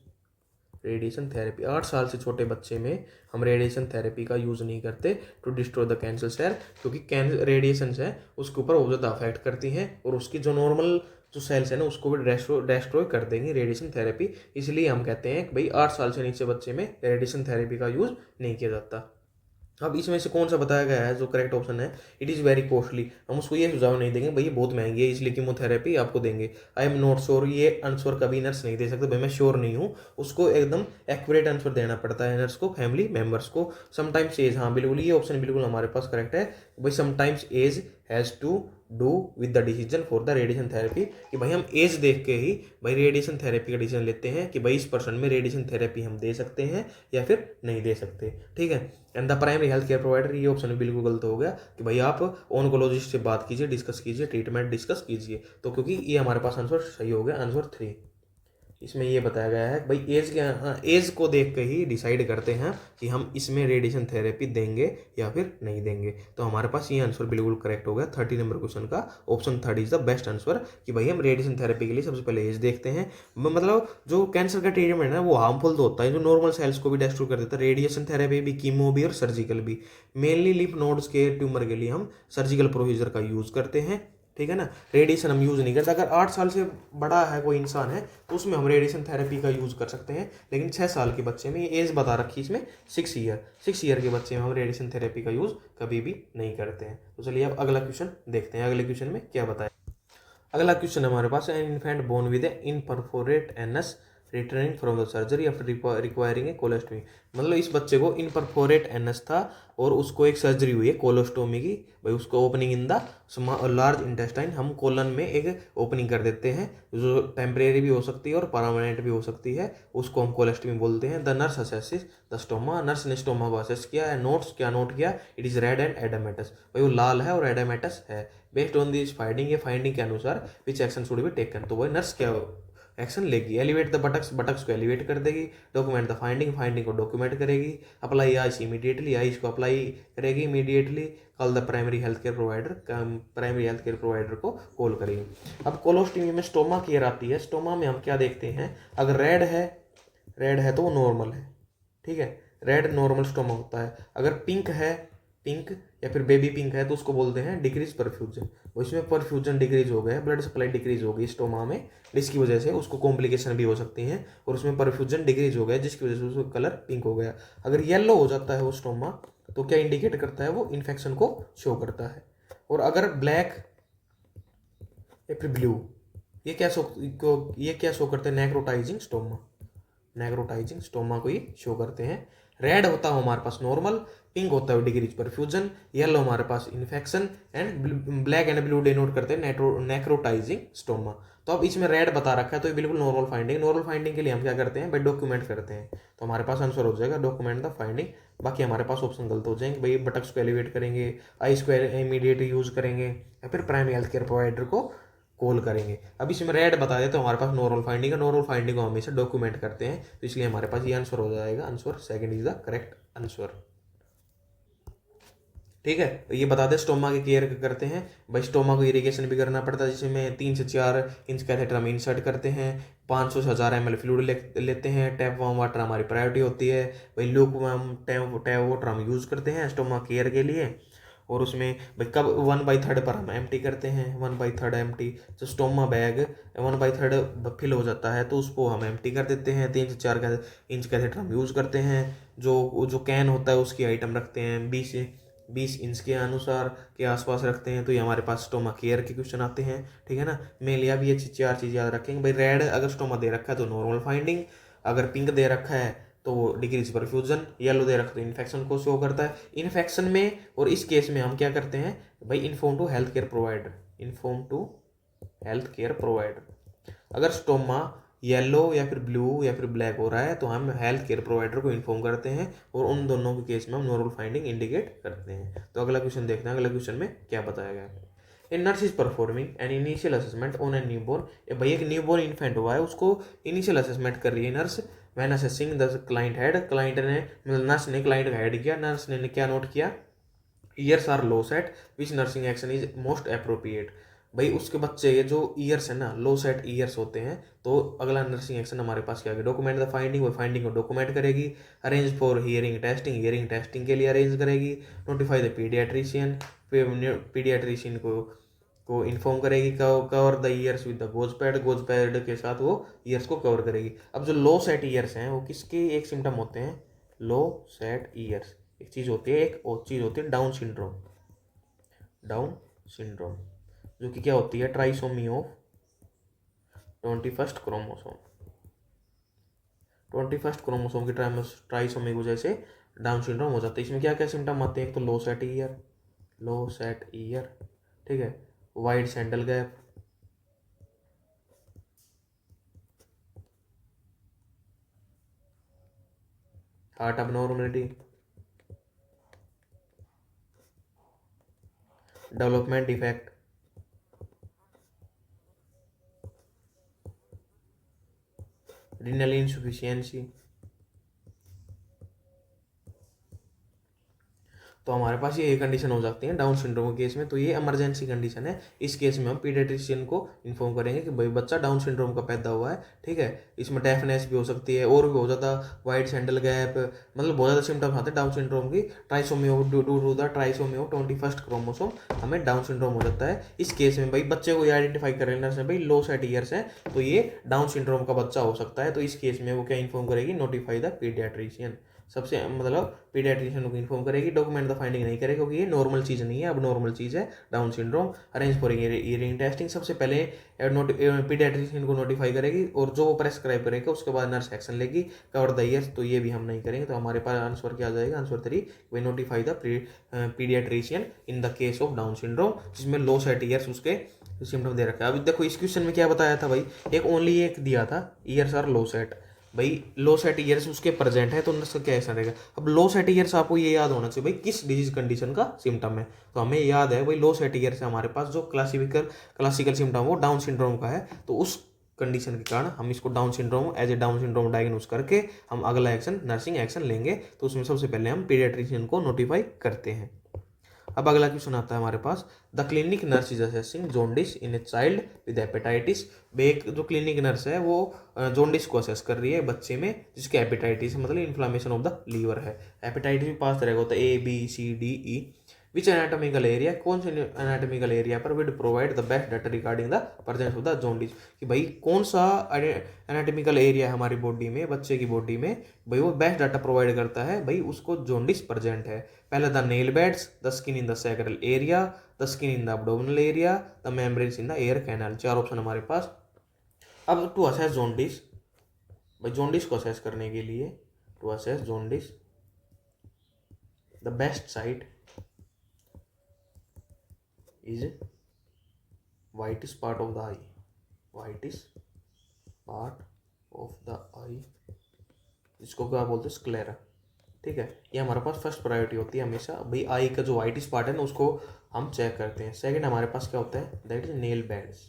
radiation therapy. 8 साल से छोटे बच्चे में हम रेडिएशन थेरेपी का यूज़ नहीं करते to destroy the cancer cell, क्योंकि कैंसर रेडिएशन है उसके ऊपर बहुत ज़्यादा अफेक्ट करती हैं और उसकी जो नॉर्मल जो सेल्स है ना उसको भी डिस्ट्रॉय कर देंगी रेडिएशन थेरेपी। इसलिए हम कहते हैं कि भाई 8 साल से नीचे बच्चे में रेडिएशन थेरेपी का यूज़ नहीं किया जाता। अब इसमें से कौन सा बताया गया है जो करेक्ट ऑप्शन है, इट इज़ वेरी कॉस्टली। हम उसको ये सुझाव नहीं देंगे भाई ये बहुत महंगी है इसलिए कीमोथेरेपी आपको देंगे। आई एम नॉट श्योर, ये आंसर कभी नर्स नहीं दे सकते भाई मैं श्योर नहीं हूँ, उसको एकदम एक्यूरेट आंसर देना पड़ता है नर्स को, फैमिली मेम्बर्स को। समटाइम्स एज, हाँ बिल्कुल ये ऑप्शन बिल्कुल हमारे पास करेक्ट है भाई, sometimes age has to do with the decision for the radiation therapy, कि भाई हम एज देख के ही भाई रेडिएशन थेरेपी का डिसीजन लेते हैं कि भाई इस पर्सन में रेडिएशन थेरेपी हम दे सकते हैं या फिर नहीं दे सकते। ठीक है, and the primary health care provider, ये ऑप्शन बिल्कुल गलत हो गया कि भाई आप ऑन्कोलॉजिस्ट से बात कीजिए, डिस्कस कीजिए, ट्रीटमेंट डिस्कस कीजिए, तो क्योंकि ये हमारे पास आंसर सही हो गया, आंसर 3। इसमें ये बताया गया है भाई एज क्या, एज को देख के ही डिसाइड करते हैं कि हम इसमें रेडिएशन थेरेपी देंगे या फिर नहीं देंगे। तो हमारे पास ये आंसर बिल्कुल करेक्ट हो गया 30 नंबर क्वेश्चन का, option 3 is the best answer, कि भाई हम रेडिएशन थेरेपी के लिए सबसे पहले एज देखते हैं। मतलब जो कैंसर का ट्रीटमेंट है वो हार्मफुल तो होता है, जो नॉर्मल सेल्स को भी डिस्ट्रॉय कर देता है, रेडिएशन थेरेपी भी, कीमो भी और सर्जिकल भी। मेनली लिम्फ नोड्स के ट्यूमर के लिए हम सर्जिकल प्रोसीजर का यूज करते हैं। ठीक है ना, रेडिएशन हम यूज़ नहीं करते। अगर 8 साल से बड़ा है कोई इंसान है तो उसमें हम रेडिएशन थेरेपी का यूज़ कर सकते हैं, लेकिन 6 साल के बच्चे में, ये एज बता रखी है इसमें 6 ईयर के बच्चे में हम रेडिएशन थेरेपी का यूज़ कभी भी नहीं करते हैं। तो चलिए अब अगला क्वेश्चन देखते हैं, अगले क्वेश्चन में क्या बताया। अगला क्वेश्चन हमारे पास है, infant born with imperforate anus returning from the surgery after requiring a colostomy. मतलब इस बच्चे को इनपरफोरेट एनस था और उसको एक सर्जरी हुई है कोलोस्टोमी की, भाई उसको opening in the large intestine, हम कोलन में एक ओपनिंग कर देते हैं जो टेम्परेरी भी हो सकती है और परमानेंट भी हो सकती है, उसको हम कोलोस्टोमी बोलते हैं। The nurse assesses the stoma, nurse ने स्टोमा को असेस किया है। नोट्स, क्या नोट किया, it is red and oedematous, भाई वो लाल है और एडेमेटस है। बेस्ड ऑन दिस फाइंडिंग, ये फाइंडिंग के अनुसार which action should be taken, तो वही नर्स क्या एक्शन लेगी, एलिवेट द बटक्स, बटक्स को एलिवेट कर देगी। डॉक्यूमेंट द फाइंडिंग, फाइंडिंग को डॉक्यूमेंट करेगी। अप्लाई आइस इमीडिएटली, आइस को अप्लाई करेगी immediately. Call the primary health care provider, primary health care provider को कॉल करेगी। अब कोलोस्टोमी में स्टोमा केयर आती है, स्टोमा में हम क्या देखते हैं, अगर रेड है तो वो नॉर्मल है। ठीक है, रेड नॉर्मल स्टोमा होता है। अगर पिंक है, पिंक या फिर बेबी पिंक है तो उसको बोलते हैं डिक्रीज परफ्यूजन, उसमें परफ्यूजन डिक्रीज हो गया, ब्लड सप्लाई डिक्रीज हो गई स्टोमा में, जिसकी वजह से उसको कॉम्प्लिकेशन भी हो सकती हैं और उसमें परफ्यूजन डिक्रीज हो गया जिसकी वजह से उसका कलर पिंक हो गया। अगर येलो हो जाता है वो स्टोमा तो क्या इंडिकेट करता है, वो इन्फेक्शन को शो करता है। और अगर ब्लैक या फिर ब्लू, ये क्या शो करते हैं, नेक्रोटाइजिंग स्टोमा, नेक्रोटाइजिंग स्टोमा को ये शो करते हैं। रेड होता है हमारे पास नॉर्मल, पिंक होता है डिक्रीज परफ्यूजन, येलो हमारे पास infection, and black and blue denote करते हैं नेक्रोटाइजिंग स्टोमा। तो अब इसमें रेड बता रखा है तो ये बिल्कुल नॉर्मल फाइंडिंग, नॉर्मल फाइंडिंग के लिए हम क्या करते हैं भाई, डॉक्यूमेंट करते हैं। तो हमारे पास आंसर हो जाएगा डॉक्यूमेंट द फाइंडिंग। बाकी हमारे पास ऑप्शन गलत हो जाएंगे भाई, बटक्स को एलिवेट करेंगे, आई स्क्वायर इमीडिएट यूज करेंगे या फिर प्राइमरी हेल्थ केयर प्रोवाइडर को कॉल करेंगे। अब इसमें रेड बता दें तो हमारे पास नॉर्मल फाइंडिंग है, नॉर्मल फाइंडिंग को हमेशा डॉक्यूमेंट करते हैं, तो इसलिए हमारे पास ये आंसर हो जाएगा, answer second is the correct answer. ठीक है, तो ये बता दें स्टोमा की केयर करते हैं भाई, स्टोमा को इरिगेशन भी करना पड़ता है जिसमें 3 से 4 इंच कैथेटर हम इंसर्ट करते हैं, 500 से 1000 ml फ्लूइड लेते हैं। टैप वार्म वाटर हमारी प्रायोरिटी होती है भाई, लूक वार्म टैप वाटर हम यूज़ करते हैं स्टोमा केयर के लिए। और उसमें भाई कब 1/3 पर हम एम्प्टी करते हैं, 1/3 एम्प्टी, जो स्टोमा बैग 1/3 फिल हो जाता है तो उसको हम एम्प्टी कर देते हैं। 3 से 4 इंच कैथेटर हम यूज़ करते हैं। जो कैन होता है उसकी आइटम रखते हैं 20 इंच के अनुसार के आसपास रखते हैं। तो ये हमारे पास स्टोमा केयर के क्वेश्चन आते हैं। ठीक है ना, मेनली अब ये 4 चीज़ याद रखेंगे भाई। रेड अगर स्टोमा दे रखा है तो नॉर्मल फाइंडिंग, अगर पिंक दे रखा है तो वो डिक्रीज परफ्यूजन, येलो दे रखा है तो इन्फेक्शन को शो करता है। इन्फेक्शन में और इस केस में हम क्या करते हैं भाई, inform to health care provider, inform to health care provider. अगर स्टोमा येलो या फिर ब्लू या फिर ब्लैक हो रहा है तो हम हेल्थ केयर प्रोवाइडर को इन्फॉर्म करते हैं और उन दोनों के केस में हम नॉर्मल फाइंडिंग इंडिकेट करते हैं। तो अगला क्वेश्चन देखते हैं, अगला क्वेश्चन में क्या बताया गया है। ए nurse is performing an initial assessment on A newborn, भाई एक न्यूबॉर्न इन्फेंट हुआ है उसको इनिशियल असेसमेंट कर रही है nurse. When assessing the client head, client ने मतलब नर्स ने क्लाइंट का हेड किया, नर्स ने क्या नोट किया, ears are low set, which nursing action is most appropriate, भाई उसके बच्चे ये जो ईयर्स है ना, लो सेट ईयर्स होते हैं, तो अगला नर्सिंग एक्शन हमारे पास क्या है, डॉक्यूमेंट द फाइंडिंग, वो फाइंडिंग को डॉक्यूमेंट करेगी। Arrange for hearing testing, hearing testing के लिए अरेंज करेगी। नोटिफाई द पीडियाट्रिशियन, पीडियाट्रिशियन को इन्फॉर्म करेगी। Cover the years with the goes pad, goes pad के साथ वो ईयर्स को कवर करेगी। अब जो लो सेट ईयर्स हैं वो किसके एक सिम्टम होते हैं, लो सेट ईयर्स। एक चीज़ होती है, एक और चीज़ होती है डाउन सिंड्रोम। डाउन सिंड्रोम जो कि क्या होती है, trisomy of 21st chromosome. 21st chromosome की ट्राइसोमी की वजह से डाउन सिंड्रोम हो जाता है। इसमें क्या क्या सिम्टम आते हैं, एक तो लो सेट ईयर, लो सेट ईयर, ठीक है, wide sandal gap, heart abnormality, development defect, renal insufficiency। तो हमारे पास ये कंडीशन हो जाती है डाउन सिंड्रोम के केस में। तो ये इमरजेंसी कंडीशन है। इस केस में हम पीडियाट्रिशियन को इन्फॉर्म करेंगे कि भाई बच्चा डाउन सिंड्रोम का पैदा हुआ है, ठीक है। इसमें डेफनेस भी हो सकती है और भी बहुत ज़्यादा, वाइड सैंडल गैप, मतलब बहुत ज़्यादा सिम्टम्स आते हैं डाउन सिंड्रोम की। Trisomy of due to the trisomy of 21st chromosome हमें डाउन सिंड्रोम हो जाता है। इस केस में भाई बच्चे को ये आइडेंटिफाई कर लेना है, भाई लो सेट ईयर्स है तो ये डाउन सिंड्रोम का बच्चा हो सकता है। तो इस केस में वो क्या इन्फॉर्म करेगी, नोटिफाई द पीडियाट्रिशियन। सबसे मतलब पीडियाट्रिशियन को इन्फॉर्म करेगी, डॉक्यूमेंट द फाइंडिंग नहीं करेगी क्योंकि ये नॉर्मल चीज़ नहीं है, अब नॉर्मल चीज़ है Down syndrome. Arrange for hearing testing, सबसे पहले पीडियाट्रिशियन को नोटिफाई करेगी और जो वो प्रेस्क्राइब करेगा उसके बाद नर्स एक्शन लेगी। कवर द ईयर्स, तो ये भी हम नहीं करेंगे। तो हमारे पास आंसर क्या आ जाएगा, answer 3, way notify the paediatrician in the case of down syndrome, जिसमें लो सेट ईयर्स उसके सिम्टम दे रखा है। अभी देखो इस क्वेश्चन में क्या बताया था भाई, एक ओनली एक दिया था, ईयर्स आर लो सेट। भाई लो सेट ईयर्स उसके प्रेजेंट है तो उसका क्या ऐसा रहेगा। अब लो सेट ईयर्स आपको ये याद होना चाहिए भाई किस डिजीज कंडीशन का सिम्टम है। तो हमें याद है भाई लो सेट ईयर्स है हमारे पास जो क्लासिकल सिम्टम वो डाउन सिंड्रोम का है। तो उस कंडीशन के कारण हम इसको Down syndrome as a Down syndrome diagnose करके हम अगला एक्शन नर्सिंग एक्शन लेंगे। तो उसमें सबसे पहले हम पीडियाट्रिशियन को नोटिफाई करते हैं। अब अगला क्वेश्चन आता है हमारे पास, the clinic nurse is assessing jaundice in a child with hepatitis. एक जो क्लिनिक नर्स है वो जोंडिस को असेस कर रही है बच्चे में जिसके हेपेटाइटिस मतलब इन्फ्लामेशन ऑफ द लीवर है। हेपेटाइटिस भी पास तरह का होता है, ABCDE। विच एनाटॉमिकल एरिया, कौन से एनाटॉमिकल एरिया पर would provide the best data regarding the presence of the jaundice, कि भाई कौन सा एनाटॉमिकल एरिया है हमारी बॉडी में, बच्चे की बॉडी में, भाई वो बेस्ट डाटा प्रोवाइड करता है भाई उसको जोंडिस प्रेजेंट है। पहले the nail beds, the skin in the sacral area, the skin in the abdominal area, the membranes in the ear canal. 4 option हमारे पास। अब टू असेस जोंडिस, भाई जोंडिस को असेस करने के लिए, to assess jaundice the best site is whites part of the eye, whites part of the eye, जिसको क्या बोलते हैं, स्क्लेरा, ठीक है। ये हमारे पास फर्स्ट प्रायोरिटी होती है हमेशा, भाई आई का जो वाइटिस पार्ट है ना उसको हम चेक करते हैं। सेकंड हमारे पास क्या होता है, that is nail beds.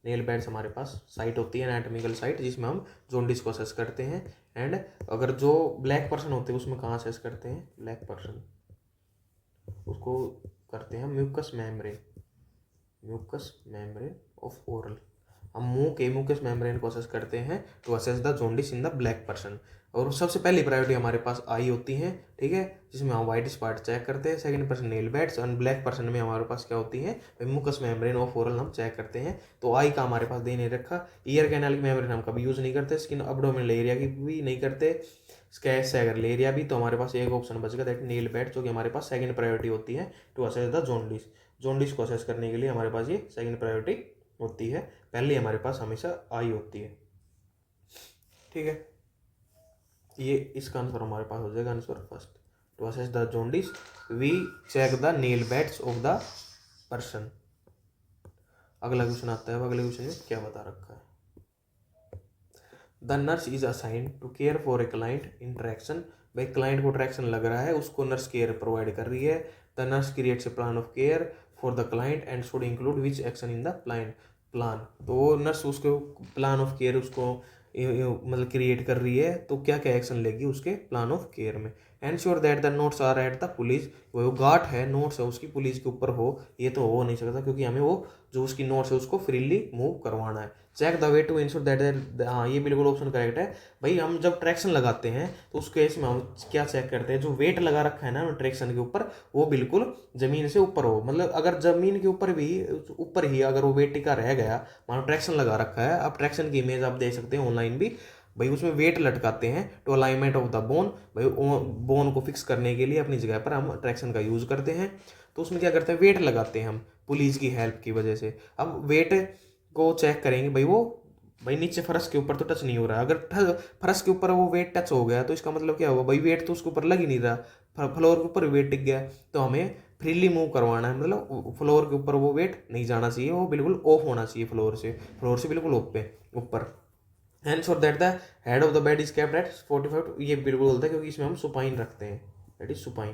Nail beds हमारे पास साइट होती है, एनाटॉमिकल साइट, जिसमें हम जोंडिस को असेस करते हैं। एंड अगर जो ब्लैक पर्सन होते हैं उसमें कहाँ असेस करते हैं, ब्लैक पर्सन उसको करते हैं mucous membrane, mucous membrane of oral. हम मुंह के म्यूकस मेम्ब्रेन को असेस करते हैं to assess the jaundice in the black person. और सबसे पहली प्रायोरिटी हमारे पास आई होती है, ठीक है, जिसमें हम वाइट स्पॉट चेक करते हैं। सेकंड पर्सन नेल बेड्स, और ब्लैक पर्सन में हमारे पास क्या होती है, म्यूकस मेम्ब्रेन ऑफ ओरल हम चेक करते हैं। तो आई का हमारे पास दे नहीं रखा। ईयर कैनाल की मेम्ब्रेन हम कभी यूज़ नहीं करते, स्किन अब्डोमिनल एरिया की भी नहीं करते, स्कैस सैक्रल एरिया भी। तो हमारे पास एक ऑप्शन बचेगा दैट नेल बेड, जो कि हमारे पास सेकंड प्रायोरिटी होती है to assess the jaundice. Jaundice को असेस करने के लिए हमारे पास ये सेकंड प्रायोरिटी होती है, पहले हमारे पास हमेशा आई होती है, ठीक है। ये इसका आंसर हमारे पास हो जाएगा answer first. To assess the jaundice we check the nail beds of the person. अगला क्वेश्चन आता है, अगले क्वेश्चन में क्या बता रखा है, the nurse is assigned to care for a client in traction. भाई क्लाइंट को ट्रैक्शन लग रहा है, उसको नर्स केयर प्रोवाइड कर रही है। The nurse creates a plan of care for the client and should include which action in the plan. तो नर्स उसको प्लान ऑफ केयर उसको मतलब क्रिएट कर रही है तो क्या क्या एक्शन लेगी उसके प्लान ऑफ केयर में। Ensure that the knots are at the pulleys, वो गार्ड है नोट्स है उसकी पुलिस के ऊपर हो, ये तो हो नहीं सकता क्योंकि हमें वो जो उसकी नोट्स है उसको फ्रीली मूव करवाना है। Check the way to ensure that, हाँ ये बिल्कुल ऑप्शन करेक्ट है भाई। हम जब ट्रैक्शन लगाते हैं तो उस केस में हम क्या चेक करते हैं, जो वेट लगा रखा है ना ट्रैक्शन के ऊपर वो बिल्कुल जमीन से ऊपर हो, मतलब अगर जमीन के ऊपर भी ऊपर ही अगर वो वेट टिका रह गया, मान ट्रैक्शन लगा रखा है, आप ट्रैक्शन की इमेज आप देख सकते हैं ऑनलाइन भी भाई, उसमें वेट लटकाते हैं to alignment of the bone, भाई बोन को फिक्स करने के लिए अपनी जगह पर हम ट्रैक्शन का यूज करते हैं। तो उसमें क्या करते हैं, वेट लगाते हैं हम पुलिस की हेल्प की वजह से। अब वेट को चेक करेंगे भाई, वो भाई नीचे फर्श के ऊपर तो टच नहीं हो रहा, अगर फर्श के ऊपर वो वेट टच हो गया तो इसका मतलब क्या हुआ भाई, वेट तो उसके ऊपर लग ही नहीं रहा, फ्लोर के ऊपर वेट टिक गया, तो हमें फ्रीली मूव करवाना है, मतलब फ्लोर के ऊपर वो वेट नहीं जाना चाहिए, वो बिल्कुल ऑफ होना चाहिए फ्लोर से बिल्कुल ऊपर। Ensure that the head of the bed is kept at 45, ये बिल्कुल होता है क्योंकि इसमें हम सुपाइन रखते हैं, दैट इज सुपाइन,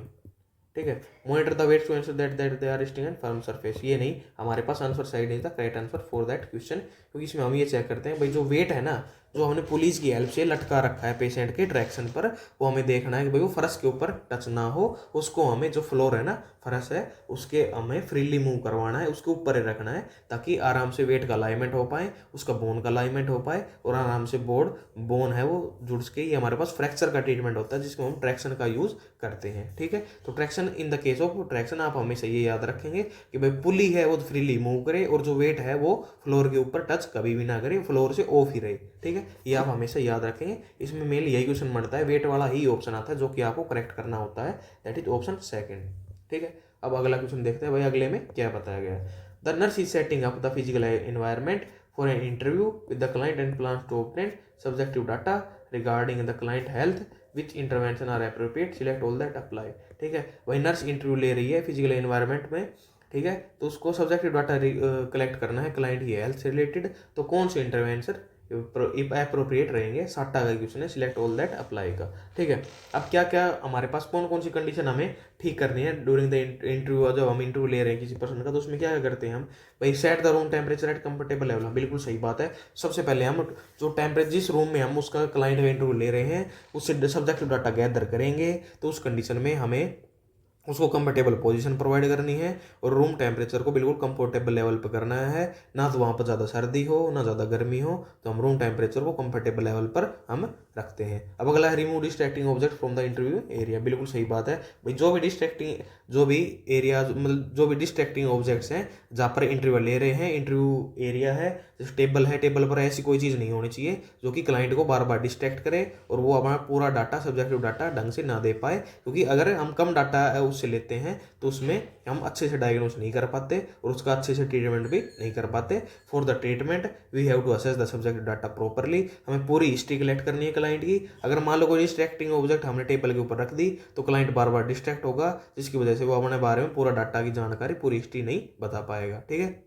ठीक है। Monitor the weights to ensure that that they are resting and firm surface, ये नहीं, हमारे पास answer side is the correct answer for that question, क्योंकि इसमें हम ये चेक करते हैं भाई जो वेट है ना, जो हमने पुलिस की हेल्प से लटका रखा है पेशेंट के डायरेक्शन पर, वो हमें देखना है कि भाई वो फर्श के ऊपर टच ना हो, उसको हमें जो फ्लोर है ना फर्श है उसके हमें फ्रीली मूव करवाना है, उसके ऊपर ही रखना है ताकि आराम से वेट का अलाइनमेंट हो पाए, उसका बोन का अलाइनमेंट हो पाए और आराम से बोन है वो जुड़ के, ये हमारे पास फ्रैक्चर का ट्रीटमेंट होता है जिसको हम ट्रैक्शन का यूज करते हैं, ठीक है। तो traction in the case of traction आप हमेशा ये याद रखेंगे कि भाई पुली है वो फ्रीली मूव करे और जो वेट है वो फ्लोर के ऊपर टच कभी भी ना करे, फ्लोर से ऑफ ही रहे, ठीक है, ये आप हमेशा याद रखेंगे। इसमें मेनली यही क्वेश्चन बनता है, वेट वाला ही ऑप्शन आता है जो कि आपको करेक्ट करना होता है, दैट इज ऑप्शन सेकंड, ठीक है। अब अगला क्वेश्चन देखते हैं भाई अगले में क्या बताया गया है। The nurse is setting up the physical environment for an interview with the client and plans to obtain subjective data regarding the client health, which intervention are appropriate, select all that apply, ठीक है। वही nurse interview ले रही है physical environment में, ठीक है, तो उसको सब्जेक्टिव डाटा कलेक्ट करना है क्लाइंट की हेल्थ से रिलेटेड, तो कौन से इंटरवेंशन अप्रोप्रिएट रहेंगे, 60 का क्वेश्चन है, सिलेक्ट ऑल दैट अप्लाई का, ठीक है। अब क्या क्या हमारे पास कौन कौन सी कंडीशन हमें ठीक करनी है ड्यूरिंग द इंटरव्यू, जब हम इंटरव्यू ले रहे हैं किसी पर्सन का, तो उसमें क्या करते हैं हम भाई, set the room temperature at comfortable level, बिल्कुल सही बात है। सबसे पहले हम जो टेम्परेचर जिस रूम में हम उसका क्लाइंट का इंटरव्यू ले रहे हैं उससे सब्जेक्टिव डाटा गैदर करेंगे, तो उस कंडीशन में हमें उसको कंफर्टेबल पोजीशन प्रोवाइड करनी है और रूम टेम्परेचर को बिल्कुल कंफर्टेबल लेवल पर करना है, ना तो वहाँ पर ज़्यादा सर्दी हो ना ज़्यादा गर्मी हो, तो हम रूम टेम्परेचर को कंफर्टेबल लेवल पर हम रखते हैं। अब अगला है remove distracting object from the interview area, बिल्कुल सही बात है भाई, जो भी एरिया मतलब जो भी डिस्ट्रैक्टिंग ऑब्जेक्ट्स हैं जहाँ पर इंटरव्यू ले रहे हैं, इंटरव्यू एरिया है, जैसे टेबल है, टेबल पर ऐसी कोई चीज़ नहीं होनी चाहिए जो कि क्लाइंट को बार बार डिस्ट्रैक्ट करे और वो अपना पूरा डाटा सब्जेक्टिव डाटा ढंग से ना दे पाए, क्योंकि अगर हम कम डाटा उससे लेते हैं तो उसमें हम अच्छे से डायग्नोस नहीं कर पाते और उसका अच्छे से ट्रीटमेंट भी नहीं कर पाते। For the treatment we have to assess the subject data properly, हमें पूरी हिस्ट्री कलेक्ट करनी है क्लाइंट की। अगर मान लो कोई डिस्ट्रैक्टिंग ऑब्जेक्ट हमने टेबल के ऊपर रख दी तो क्लाइंट बार बार डिस्ट्रैक्ट होगा, जिसकी वजह से वो अपने बारे में पूरा डाटा की जानकारी पूरी हिस्ट्री नहीं बता पाएगा, ठीक है।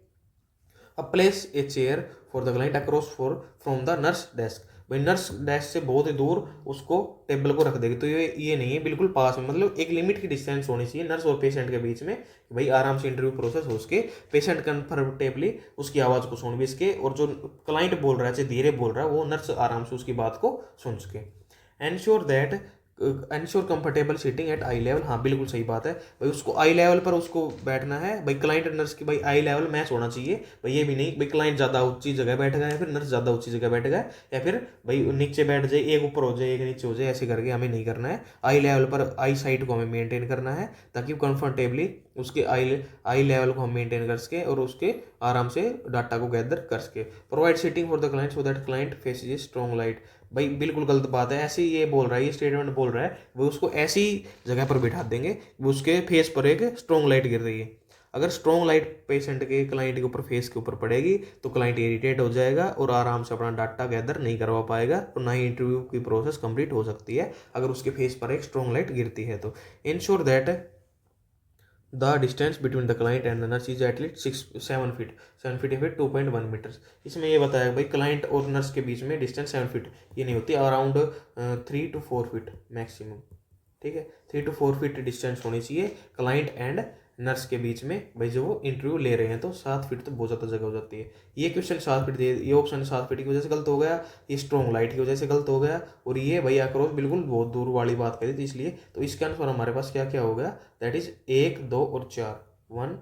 अब place a chair for the client across for from the nurse desk, भाई नर्स डेस्क से बहुत ही दूर उसको टेबल को रख देगी, तो ये नहीं है बिल्कुल पास में, मतलब एक लिमिट की डिस्टेंस होनी चाहिए नर्स और पेशेंट के बीच में, भाई आराम से इंटरव्यू प्रोसेस हो सके, पेशेंट कंफर्टेबली उसकी आवाज़ को सुन भी सके और जो क्लाइंट बोल रहा है चाहे धीरे बोल रहा है वो नर्स आराम से उसकी बात को सुन सके। एंश्योर कंफर्टेबल सीटिंग एट आई लेवल, हाँ बिल्कुल सही बात है भाई, उसको आई लेवल पर उसको बैठना है भाई, क्लाइंट और नर्स की भाई आई लेवल मैच होना चाहिए भाई, ये भी नहीं भाई क्लाइंट ज़्यादा ऊंची जगह बैठ गया या फिर नर्स ज़्यादा ऊंची जगह बैठ गया या फिर भाई नीचे बैठ जाए, एक ऊपर हो जाए एक नीचे हो जाए, ऐसे करके हमें नहीं करना है। आई लेवल पर आई साइट को हमें मेंटेन करना है ताकि कंफर्टेबली उसके आई लेवल को हम मेंटेन कर सके और उसके आराम से डाटा को गैदर कर सके। Provide seating for the client so that client faces strong light, भाई बिल्कुल गलत बात है, ऐसे ये बोल रहा है, ये स्टेटमेंट बोल रहा है वो उसको ऐसी जगह पर बिठा देंगे वो उसके फेस पर एक स्ट्रॉन्ग लाइट गिर रही है, अगर स्ट्रॉन्ग लाइट पेशेंट के क्लाइंट के ऊपर फेस के ऊपर पड़ेगी तो क्लाइंट इरिटेट हो जाएगा और आराम से अपना डाटा गैदर नहीं करवा पाएगा और ना ही इंटरव्यू की प्रोसेस कंप्लीट हो सकती है अगर उसके फेस पर एक स्ट्रॉन्ग लाइट गिरती है। तो ensure that the distance between the client and the nurse is at least 7 feet, 7 feet या फिर 2.1 मीटर्स, इसमें ये बताया भाई क्लाइंट और नर्स के बीच में डिस्टेंस 7 फीट ये नहीं होती, अराउंड 3 to 4 फीट मैक्सिमम, ठीक है, 3 to 4 फीट डिस्टेंस होनी चाहिए क्लाइंट एंड नर्स के बीच में भाई जो वो इंटरव्यू ले रहे हैं। तो 7 फीट तो बहुत ज़्यादा जगह हो जाती है। ये क्वेश्चन 7 फीट दे, ये ऑप्शन 7 फीट की वजह से गलत हो गया, ये स्ट्रॉन्ग लाइट की वजह से गलत हो गया, और ये भाई अक्रॉस बिल्कुल बहुत दूर वाली बात करी थी इसलिए। तो इसका आंसर हमारे पास क्या क्या हो गया, दैट इज 1, 2 और 4, 1,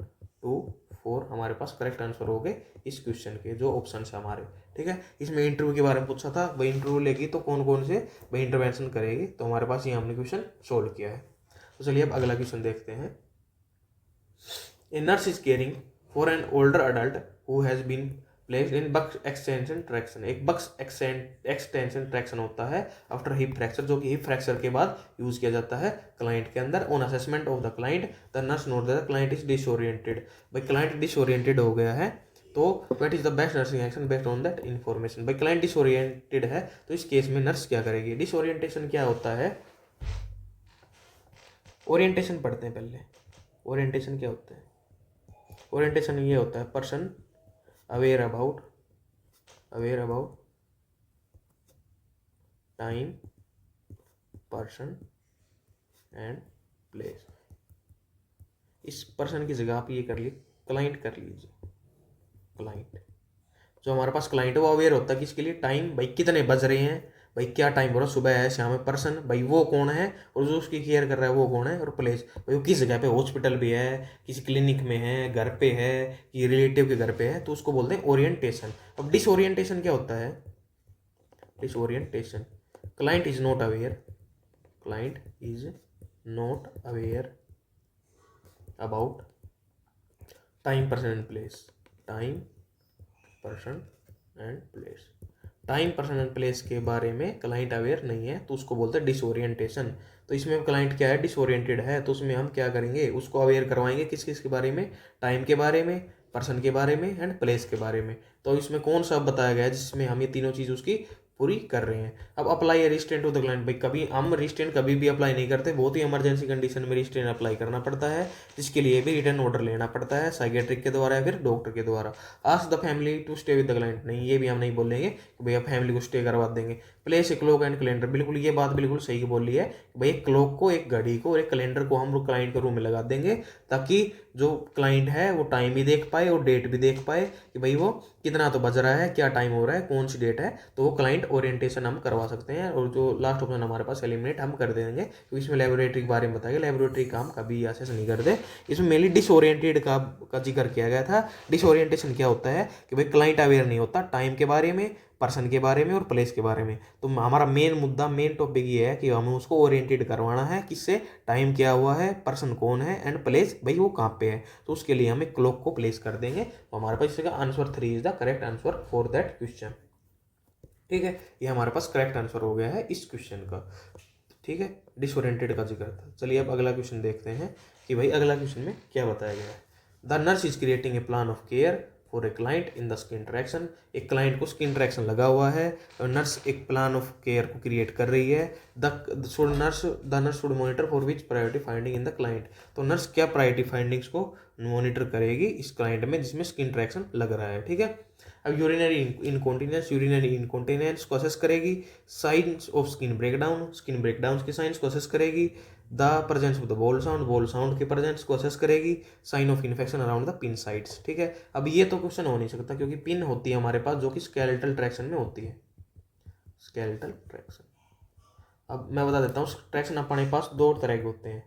2, 4 हमारे पास करेक्ट आंसर हो गए इस क्वेश्चन के जो ऑप्शन है हमारे। ठीक है, इसमें इंटरव्यू के बारे में पूछा था, भाई इंटरव्यू लेगी तो कौन कौन से भाई इंटरवेंशन करेगी, तो हमारे पास ये हमने क्वेश्चन सोल्व किया है। तो चलिए अब अगला क्वेश्चन देखते हैं। A nurse is caring for an older adult who has been placed in Buck's extension traction. एक बक्स एक्सटेंशन ट्रैक्शन होता है आफ्टर हिप फ्रैक्चर, जो कि हिप फ्रैक्चर के बाद यूज किया जाता है क्लाइंट के अंदर। On assessment of the client the nurse note that the client is disoriented. भाई क्लाइंट डिसओरिएंटेड हो गया है, तो what is the best nursing action based on that information. भाई क्लाइंट डिसओरिएंटेड है, तो इस केस में नर्स क्या करेगी। डिसओरिएंटेशन क्या होता है, ओरिएंटेशन पढ़ते हैं पहले। ओरिएंटेशन क्या होता है, ओरिएंटेशन ये होता है person aware about time, person and place. इस पर्सन की जगह आप ये कर लीजिए, क्लाइंट कर लीजिए। क्लाइंट, जो हमारे पास क्लाइंट है वो अवेयर होता है किसके लिए, टाइम, भाई कितने बज रहे हैं, भाई क्या टाइम हो रहा है, सुबह है शाम है। पर्सन, भाई वो कौन है, और जो उसकी केयर कर रहा है वो कौन है। और प्लेस, भाई वो किस जगह पे, हॉस्पिटल भी है, किसी क्लिनिक में है, घर पे है, कि रिलेटिव के घर पे है, तो उसको बोलते हैं ओरिएंटेशन। अब डिसओरिएंटेशन क्या होता है, disorientation, client is not aware, client is not aware about time, person and place, time, person and place. Time, person and place के बारे में क्लाइंट अवेयर नहीं है, तो उसको बोलते हैं डिसओरिएंटेशन। तो इसमें क्लाइंट क्या है, डिसओरिएंटेड है, तो उसमें हम क्या करेंगे, उसको अवेयर करवाएंगे किस किस के बारे में, टाइम के बारे में, पर्सन के बारे में एंड प्लेस के बारे में। तो इसमें कौन सा बताया गया है जिसमें हम ये तीनों चीज़ उसकी पूरी कर रहे हैं। अब apply restraint to the client, भाई कभी हम रिस्ट्रेंट कभी भी अप्लाई नहीं करते, बहुत ही इमरजेंसी कंडीशन में रिस्ट्रेंट अप्लाई करना पड़ता है, जिसके लिए भी रिटर्न ऑर्डर लेना पड़ता है साइकेट्रिक के द्वारा या फिर डॉक्टर के द्वारा। Ask the family to stay with the client, नहीं ये भी हम नहीं बोलेंगे कि भैया फैमिली को स्टे करवा देंगे। Place a clock and calendar, बिल्कुल ये बात बिल्कुल सही बोली है, भाई एक क्लॉक को, एक घड़ी को और एक कैलेंडर को हम लोग क्लाइंट के रूम में लगा देंगे, ताकि जो क्लाइंट है वो टाइम भी देख पाए और डेट भी देख पाए कि भाई वो कितना तो बज रहा है, क्या टाइम हो रहा है, कौन सी डेट है। तो वो क्लाइंट ओरिएंटेशन हम करवा सकते हैं। और जो लास्ट ऑप्शन हमारे पास एलिमिनेट हम कर देंगे, क्योंकि इसमें लेबोरेटरी के बारे में बताया गया, लेबोरेटरी काम कभी ऐसे नहीं करते। इसमें मेनली डिसओरिएंटेड का जिक्र किया गया था। डिसओरिएंटेशन क्या होता है कि भाई क्लाइंट अवेयर नहीं होता टाइम के बारे में, पर्सन के बारे में और प्लेस के बारे में। तो हमारा मेन मुद्दा, मेन टॉपिक ये है कि हमें उसको ओरिएंटेड करवाना है किससे, टाइम क्या हुआ है, पर्सन कौन है एंड प्लेस भाई वो कहाँ पे है। तो उसके लिए हमें क्लॉक को प्लेस कर देंगे। तो हमारे पास इसका answer 3 is the correct answer for that question. ठीक है, ये हमारे पास करेक्ट आंसर हो गया है इस क्वेश्चन का। ठीक है, डिसओरिएंटेड का जिक्र था। चलिए अब अगला क्वेश्चन देखते हैं कि भाई अगला क्वेश्चन में क्या बताया गया है। The nurse is creating a plan of care for a client in the skin traction. एक क्लाइंट को स्किन ट्रैक्शन लगा हुआ है और नर्स एक प्लान ऑफ केयर को क्रिएट कर रही है। The nurse should monitor for which priority finding in the client. तो नर्स क्या प्रायोरिटी फाइंडिंग्स को मॉनिटर करेगी इस क्लाइंट में जिसमें स्किन ट्रैक्शन लग रहा है। ठीक है, अब यूरिनरी इनकॉन्टिनेंस को असेस करेगी। साइंस ऑफ स्किन ब्रेकडाउन के साइंस को असेस करेगी। The presence of the bowel sound के प्रेजेंस को असेस करेगी। Sign of infection around the pin sites. ठीक है, अब ये तो क्वेश्चन हो नहीं सकता क्योंकि पिन होती है हमारे पास जो कि स्केलेटल ट्रैक्शन में होती है, स्केलेटल ट्रैक्शन। अब मैं बता देता हूँ, ट्रैक्शन अपने पास दो तरह के होते हैं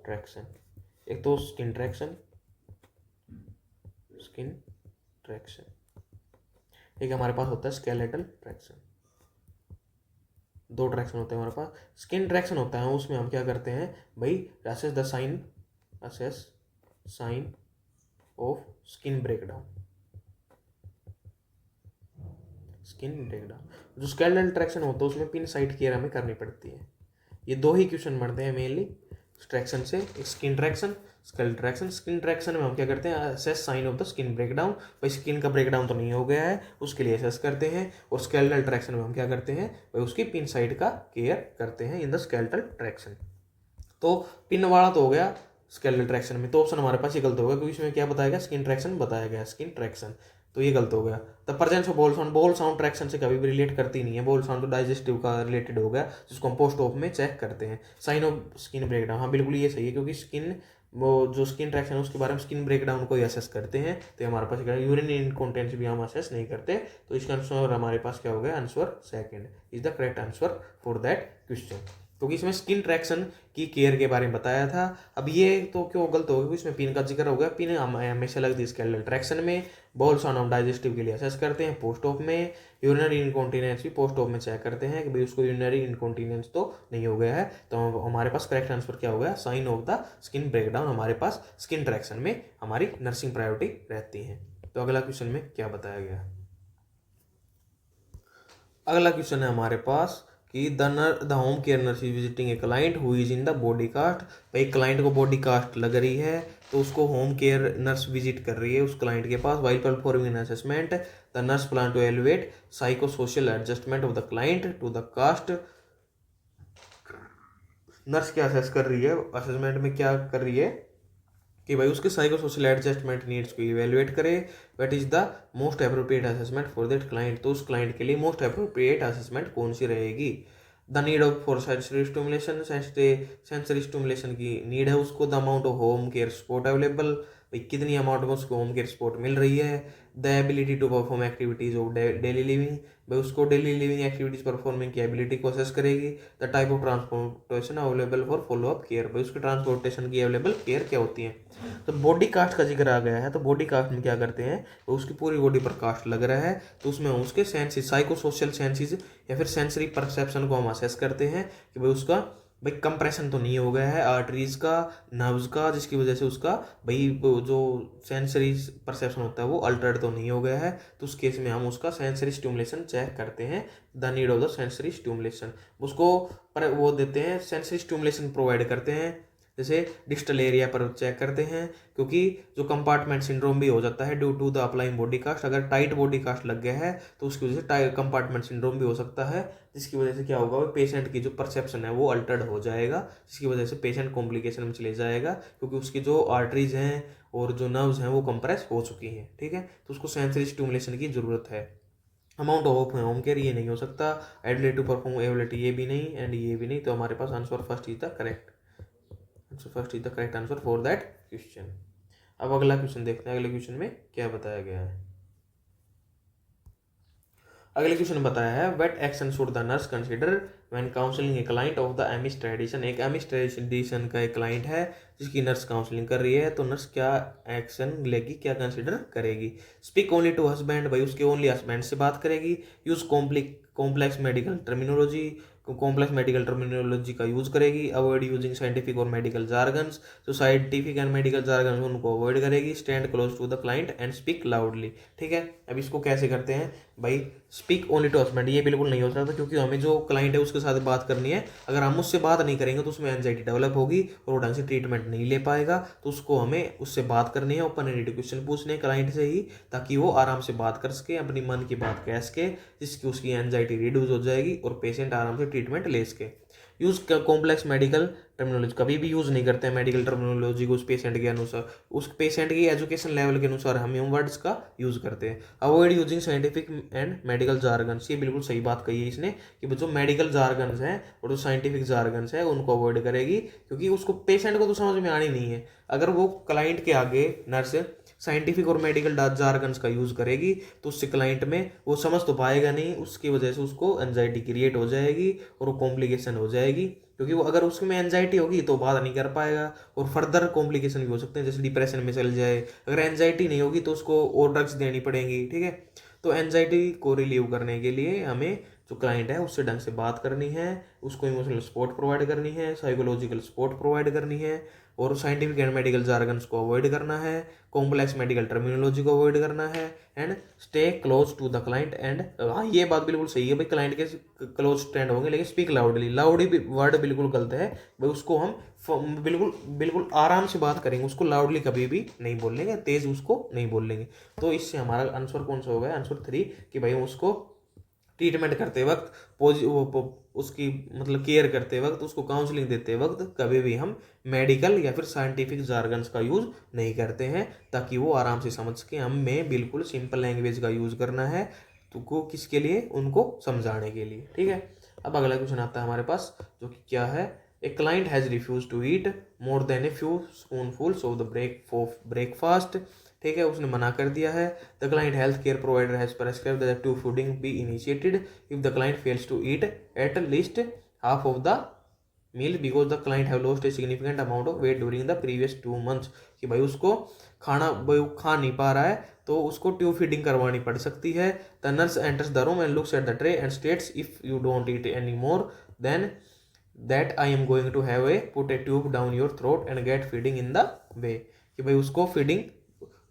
ट्रैक्शन, एक तो स्किन ट्रैक्शन, एक हमारे पास होता है स्केलेटल ट्रैक्शन। दो ट्रैक्शन होते हैं हमारे पास। स्किन ट्रैक्शन होता है उसमें हम क्या करते हैं भाई, assess sign of skin breakdown. जो स्केलेटल ट्रैक्शन होता है उसमें पिन साइट केयर हमें करनी पड़ती है। ये दो ही क्वेश्चन बनते हैं मेनली ट्रैक्शन से, एक skin traction, skeletal traction. Skin traction में हम क्या करते हैं, assess sign of the skin breakdown, भाई स्किन का ब्रेकडाउन तो नहीं हो गया है उसके लिए असेस करते हैं। और स्केलेटल ट्रैक्शन में हम क्या करते हैं भाई, उसकी पिन साइड का केयर करते हैं इन द स्केलेटल ट्रैक्शन। तो पिन वाला तो हो गया स्केलेटल ट्रैक्शन में, तो ऑप्शन हमारे पास ये गलत हो गया क्योंकि इसमें क्या बताया गया, स्किन ट्रैक्शन बताया गया, स्किन ट्रैक्शन, तो ये गलत हो गया। द प्रेजेंस ऑफ बोल साउंड ट्रैक्शन से कभी भी रिलेट करती नहीं है। बोल साउंड तो डाइजेस्टिव का रिलेटेड हो गया जिसको हम पोस्ट ऑप में चेक करते हैं। साइन ऑफ स्किन ब्रेकडाउन, हाँ बिल्कुल ये सही है क्योंकि स्किन वो जो स्किन ट्रैक्शन है उसके बारे में, स्किन ब्रेकडाउन को असेस करते हैं। तो हमारे पास क्या है, यूरिन इनकॉन्टिनेंस भी हम असेस नहीं करते। तो इसका आंसर हमारे पास क्या हो गया, answer second is the correct answer for that question. क्योंकि इसमें स्किन ट्रैक्शन की केयर के बारे में बताया था। अब ये तो क्यों गलत हो गया, इसमें पिन का जिक्र हो गया। पिन हमेशा लगती है स्केलेटल ट्रैक्शन में। बॉल्स ऑन हम डाइजेस्टिव के लिए असेस करते हैं पोस्ट ऑफ में। यूरिनरी इनकॉन्टिनेंस भी पोस्ट ऑफ में चेक करते हैं कि भाई उसको यूरिनरी इनकॉन्टिनेंस तो नहीं हो गया है। तो हमारे पास करेक्ट आंसर क्या हो गया, sign of the skin breakdown हमारे पास स्किन ट्रैक्शन में हमारी नर्सिंग प्रायोरिटी रहती है। तो अगला क्वेश्चन में क्या बताया गया, अगला क्वेश्चन है हमारे पास कि the home care nurse is visiting a client who is in the body cast. भाई क्लाइंट को बॉडी कास्ट लग रही है, तो उसको होम केयर नर्स विजिट कर रही है उस क्लाइंट के पास। While performing an assessment the nurse plan to elevate psycho social adjustment of the client to the cast. Nurse क्या असेस कर रही है, असेसमेंट में क्या कर रही है कि भाई उसके साइको सोशल एडजस्टमेंट नीड्स को इवेलुएट करे। What is the most appropriate assessment for that client. तो उस क्लाइंट के लिए मोस्ट अप्रोप्रिएट असेसमेंट कौन सी रहेगी। The need of for sensory stimulation, sensory stimulation की नीड है उसको। The amount of home care support available, भाई कितनी अमाउंट में उसको होम केयर सपोर्ट मिल रही है। The ability to perform activities of daily living, भाई उसको डेली लिविंग एक्टिविटीज परफॉर्मिंग की एबिलिटी को असेस करेगी। The type of transportation available for follow up care, भाई उसकी ट्रांसपोर्टेशन की अवेलेबल केयर क्या होती है। तो बॉडी कास्ट का जिक्र आ गया है, तो बॉडी कास्ट में क्या करते हैं, तो उसकी पूरी बॉडी पर कास्ट लग रहा है, तो उसमें उसके सेंसेस, साइको सोशल सेंसेस या फिर सेंसरी परसेप्शन को हम असेस करते हैं कि भाई उसका भाई कंप्रेशन तो नहीं हो गया है आर्टरीज का, नर्व्स का, जिसकी वजह से उसका भाई जो सेंसरी परसेप्शन होता है वो अल्टर्ड तो नहीं हो गया है। तो उस केस में हम उसका सेंसरी स्टिमुलेशन चेक करते हैं। The need of the sensory stimulation, उसको पर वो देते हैं, सेंसरी स्टिमुलेशन प्रोवाइड करते हैं। जैसे डिस्टल एरिया पर चेक करते हैं, क्योंकि जो कंपार्टमेंट सिंड्रोम भी हो जाता है due to the applying body cast. अगर टाइट बॉडी कास्ट लग गया है तो उसकी वजह से कंपार्टमेंट सिंड्रोम भी हो सकता है, जिसकी वजह से क्या होगा, पेशेंट की जो परसेप्शन है वो अल्टर्ड हो जाएगा, जिसकी वजह से पेशेंट कॉम्प्लिकेशन में चले जाएगा, क्योंकि उसकी जो आर्टरीज हैं और जो नर्व्स हैं वो कंप्रेस हो चुकी हैं। ठीक है, तो उसको सेंसरी स्टिमुलेशन की जरूरत है। अमाउंट ऑफ होम केयर ये नहीं हो सकता, एबिलिटी टू परफॉर्म एबिलिटी ये भी नहीं, एंड ये भी नहीं। तो हमारे पास answer first is the correct, answer first is the correct answer for that question. अब अगला क्वेश्चन देखते हैं, अगले क्वेश्चन में क्या बताया गया है। अगले क्वेश्चन में बताया है what action should the nurse consider when counselling a client of the amiss tradition. एक एमिस ट्रेडिशन का एक क्लाइंट है जिसकी नर्स काउंसलिंग कर रही है, तो नर्स क्या एक्शन लेगी, क्या कंसीडर करेगी। स्पीक ओनली टू हस्बैंड, भाई उसके ओनली हस्बैंड से बात करेगी। Use complex medical terminology, complex medical terminology का यूज करेगी। अवॉइड यूजिंग साइंटिफिक और मेडिकल जार्गन्स, जो साइंटिफिक एंड मेडिकल जार्गन्स उनको अवॉइड करेगी। Stand close to the client and speak loudly. ठीक है, अब इसको कैसे करते हैं भाई, स्पीक ओनली टू हस्बैंड ये बिल्कुल नहीं हो सकता, क्योंकि हमें जो क्लाइंट है उसके साथ बात करनी है। अगर हम उससे बात नहीं करेंगे तो उसमें एंजाइटी डेवलप होगी और वो ढंग से ट्रीटमेंट नहीं ले पाएगा। तो उसको हमें उससे बात करनी है, ओपन एंडेड क्वेश्चन पूछने क्लाइंट से ही, ताकि वो आराम से बात कर सके, अपनी मन की बात कह सके, जिसकी उसकी एंजाइटी रिड्यूस हो जाएगी और पेशेंट आराम से ट्रीटमेंट ले सके। यूज कॉम्प्लेक्स मेडिकल टर्मिनोलॉजी कभी भी यूज नहीं करते हैं, मेडिकल टर्मिनोलॉजी को उस पेशेंट के अनुसार, उस पेशेंट की एजुकेशन लेवल के अनुसार हम इन वर्ड्स का यूज करते हैं। Avoid using scientific and medical jargons, ये बिल्कुल सही बात कही है इसने कि जो मेडिकल जार्गन्स हैं और जो साइंटिफिक जार्गन्स है उनको अवॉइड करेगी, क्योंकि उसको पेशेंट को तो समझ में आनी नहीं है। अगर वो क्लाइंट के आगे नर्स साइंटिफिक और मेडिकल जार्गन्स का यूज करेगी तो उससे क्लाइंट में वो समझ तो पाएगा नहीं, उसकी वजह से उसको एंजाइटी क्रिएट हो जाएगी और वो कॉम्प्लिकेशन हो जाएगी, क्योंकि वो अगर उसमें एंजाइटी होगी तो बात नहीं कर पाएगा और फर्दर कॉम्प्लिकेशन भी हो सकते हैं, जैसे डिप्रेशन में चल जाए। अगर एंजाइटी नहीं होगी तो उसको और ड्रग्स देनी पड़ेंगी। ठीक है, तो एंजाइटी को रिलीव करने के लिए हमें जो क्लाइंट है उससे ढंग से बात करनी है, उसको इमोशनल सपोर्ट प्रोवाइड करनी है, साइकोलॉजिकल सपोर्ट प्रोवाइड करनी है, और साइंटिफिक एंड मेडिकल जार्गन्स को अवॉइड करना है, कॉम्प्लेक्स मेडिकल टर्मिनोलॉजी को अवॉइड करना है, and stay close to the client. And हाँ, ये बात बिल्कुल सही है भाई, क्लाइंट के क्लोज स्टैंड होंगे, लेकिन स्पीक लाउडली, लाउडली वर्ड बिल्कुल गलत है भाई, उसको हम बिल्कुल बिल्कुल आराम से बात करेंगे, उसको लाउडली कभी भी नहीं बोलेंगे, तेज उसको नहीं बोलेंगे। तो इससे हमारा आंसर कौन सा होगा, आंसर 3, कि भाई उसको ट्रीटमेंट करते वक्त उसकी मतलब केयर करते वक्त, उसको काउंसलिंग देते वक्त कभी भी हम मेडिकल या फिर साइंटिफिक जार्गन्स का यूज नहीं करते हैं, ताकि वो आराम से समझ सके। हमें बिल्कुल सिंपल लैंग्वेज का यूज करना है, तो को किसके लिए, उनको समझाने के लिए। ठीक है, अब अगला क्वेश्चन आता है हमारे पास, जो कि क्या है, a client has refuse to eat more than a few spoonfuls of the breakfast, ठीक है, उसने मना कर दिया है। The client health care provider has prescribe that tube feeding be initiated if the client fails to eat at least half of the meal because the client have lost a significant amount of weight during the previous 2 months, कि भाई उसको खाना भाई खा नहीं पा रहा है तो उसको ट्यूब फीडिंग करवानी पड़ सकती है। The nurse enters the room and looks at the tray and states if you don't eat any more than that I am going to have a put a tube down your throat and get feeding in the way, कि भाई उसको feeding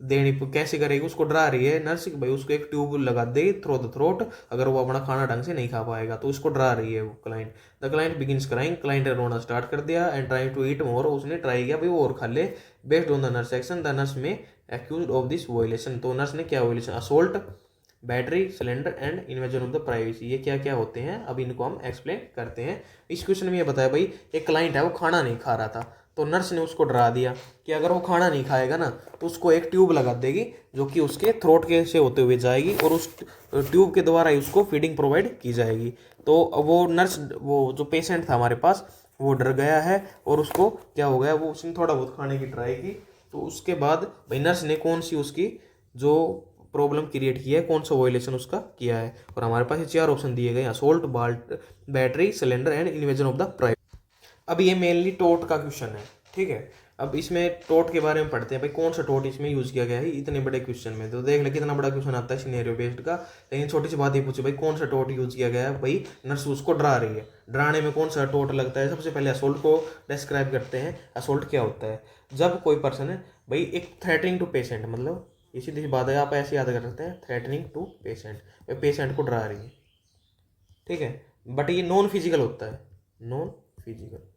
देनी कैसे करेगी, उसको डरा रही है नर्स कि भाई उसको एक ट्यूब लगा दे थ्रो द थ्रोट अगर वो अपना खाना ढंग से नहीं खा पाएगा, तो उसको डरा रही है वो client. The client begins crying, client ने रोना स्टार्ट कर दिया एंड ट्राइंग टू ईट मोर, उसने ट्राई किया भाई वो और खा ले। Based on the nurse action the nurse में एक्यूज ऑफ दिस वायलेशन, तो नर्स ने क्या violation, assault, battery, cylinder and invasion of the privacy, ये क्या क्या होते हैं अब इनको हम एक्सप्लेन करते हैं। इस क्वेश्चन में ये बताया भाई एक क्लाइंट है वो खाना नहीं खा रहा था, तो नर्स ने उसको डरा दिया कि अगर वो खाना नहीं खाएगा ना तो उसको एक ट्यूब लगा देगी जो कि उसके थ्रोट के से होते हुए जाएगी और उस ट्यूब के द्वारा ही उसको फीडिंग प्रोवाइड की जाएगी। तो वो नर्स, वो जो पेशेंट था हमारे पास, वो डर गया है और उसको क्या हो गया, वो उसने थोड़ा बहुत खाने की ट्राई की, तो उसके बाद भाई नर्स ने कौन सी उसकी जो प्रॉब्लम क्रिएट की है, कौन सा वायलेशन उसका किया है, और हमारे पास ये 4 ऑप्शन दिए गए, assault, bolt, battery, cylinder and invasion of the privacy. अब ये मेनली टोट का क्वेश्चन है, ठीक है। अब इसमें टोट के बारे में पढ़ते हैं भाई कौन सा टोट इसमें यूज किया गया है इतने बड़े क्वेश्चन में, तो देख ले कितना बड़ा क्वेश्चन आता है सिनेरियो बेस्ड का। लेकिन छोटी सी बात ये पूछे भाई कौन सा टोट यूज किया गया है, भाई नर्स उसको डरा रही है, डराने में कौन सा टोट लगता है। सबसे पहले असोल्ट को डिस्क्राइब करते हैं। असोल्ट क्या होता है, जब कोई पर्सन है भाई एक थ्रेटनिंग टू पेशेंट, मतलब ये सीधी सी बात है, आप ऐसे याद कर सकते हैं, थ्रेटनिंग टू पेशेंट, पेशेंट को डरा रही है, ठीक है। बट ये नॉन फिजिकल होता है, non physical.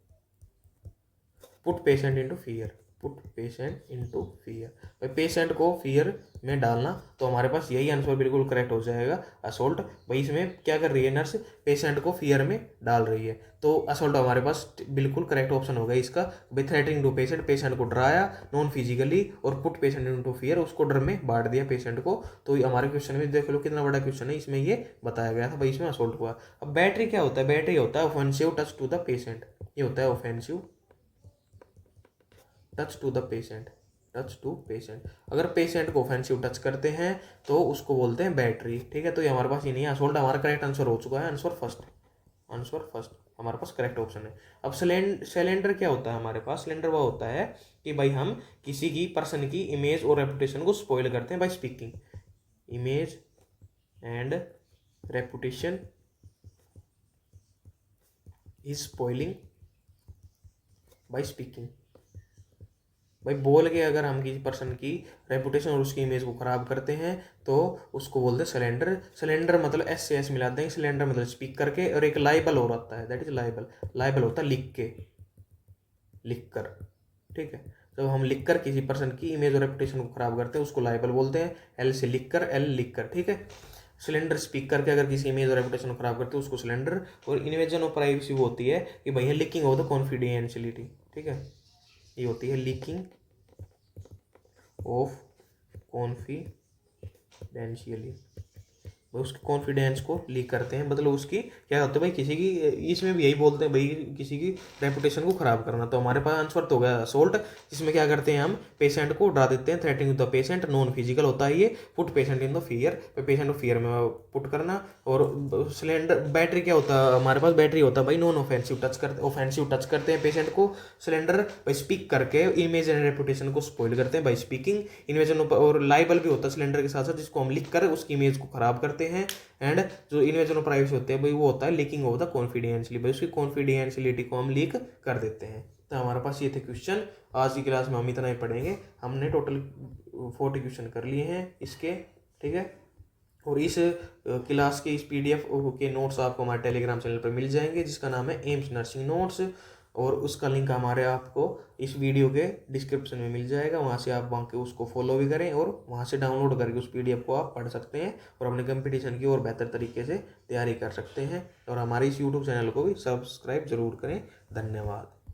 Put patient into fear, put patient into fear, भाई पेशेंट को फियर में डालना, तो हमारे पास यही आंसर बिल्कुल करेक्ट हो जाएगा, असोल्ट। भाई इसमें क्या कर रही है नर्स, पेशेंट को फियर में डाल रही है, तो असोल्ट हमारे पास बिल्कुल करेक्ट ऑप्शन होगा इसका। भाई थ्रेटनिंग टू पेशेंट, पेशेंट को डराया नॉन फिजिकली, और पुट पेशेंट इनटू फियर, उसको डर में बांट दिया पेशेंट को। तो हमारे क्वेश्चन में देख लो कितना बड़ा क्वेश्चन है, इसमें ये बताया गया था भाई, इसमें असोल्ट हुआ। अब बैटरी क्या होता है, बैटरी होता है offensive touch to the patient, ये होता है offensive touch to the patient, touch to patient. अगर पेशेंट को ऑफेंसिव टच करते हैं तो उसको बोलते हैं बैटरी, ठीक है। तो ये हमारे पास ये नहीं है, असोल्ट हमारा करेक्ट आंसर हो चुका है, आंसर फर्स्ट, आंसर फर्स्ट हमारे पास करेक्ट ऑप्शन है। अब सिलेंडर क्या होता है हमारे पास, सिलेंडर वो होता है कि भाई हम किसी की पर्सन की इमेज और रेपुटेशन को स्पॉइल करते हैं by speaking, image and reputation is spoiling by speaking. भाई बोल के अगर हम किसी पर्सन की रेपुटेशन और उसकी इमेज को खराब करते हैं तो उसको बोलते हैं सिलेंडर। सिलेंडर मतलब एस से एस मिला देंगे, सिलेंडर मतलब स्पीक करके, और एक लाइबल और आता है, दैट इज लाइबल, लाइबल होता है लिख के, लिख कर, ठीक है। जब हम लिख कर किसी पर्सन की इमेज और रेपुटेशन को खराब करते हैं उसको लाइबल बोलते हैं, एल से लिख कर, एल लिख कर, ठीक है। सिलेंडर स्पीक करके अगर किसी इमेज और रेपुटेशन को खराब करते हैं उसको सिलेंडर। और इन्वेजन ऑफ प्राइवेसी वो होती है कि भैया लीकिंग ऑफ द कॉन्फिडेंशियलिटी, ठीक है, ये होती है लीकिंग ऑफ कॉन्फिडेंशियली, उसके कॉन्फिडेंस को लीक करते हैं, मतलब उसकी क्या होता है भाई किसी की, इसमें भी यही बोलते हैं भाई किसी की रेपुटेशन को खराब करना। तो हमारे पास आंसर तो हो गया असोल्ट, जिसमें क्या करते हैं हम पेशेंट को डरा देते हैं, threatening the patient, non physical होता है ये, put patient in the fear, patient को फियर में पुट करना। और सिलेंडर बैटरी क्या होता है हमारे पास, बैटरी होता है भाई नॉन ऑफेंसिव टच करते, ऑफेंसिव टच करते हैं पेशेंट को। सिलेंडर भाई स्पीक करके इमेज एंड रेपुटेशन को स्पॉइल करते हैं बाई स्पीकिंग। इन्वेजन और लाइबल भी होता है सिलेंडर के साथ साथ, जिसको हम लिख कर उसकी इमेज को खराब करते हैं। एंड जो इन्वेजन ऑफ प्राइवेसी होते हैं भाई वो होता है लीकिंग ऑफ द कॉन्फिडेंशियली, भाई उसकी कॉन्फिडेंशियलिटी को हम लीक कर देते हैं। तो हमारे पास ये थे क्वेश्चन, आज की क्लास में हम इतना ही पढ़ेंगे। हमने टोटल 40 क्वेश्चन कर लिए हैं इसके, ठीक है। और इस क्लास के इस पीडीएफ के नोट्स आपको हमारे टेलीग्राम चैनल पर मिल जाएंगे, जिसका नाम है एम्स नर्सिंग नोट्स, और उसका लिंक हमारे आपको इस वीडियो के डिस्क्रिप्शन में मिल जाएगा। वहाँ से आप वहाँ के उसको फॉलो भी करें और वहाँ से डाउनलोड करके उस पीडीएफ को आप पढ़ सकते हैं और अपने कंपटीशन की और बेहतर तरीके से तैयारी कर सकते हैं। और हमारे इस यूट्यूब चैनल को भी सब्सक्राइब जरूर करें। धन्यवाद।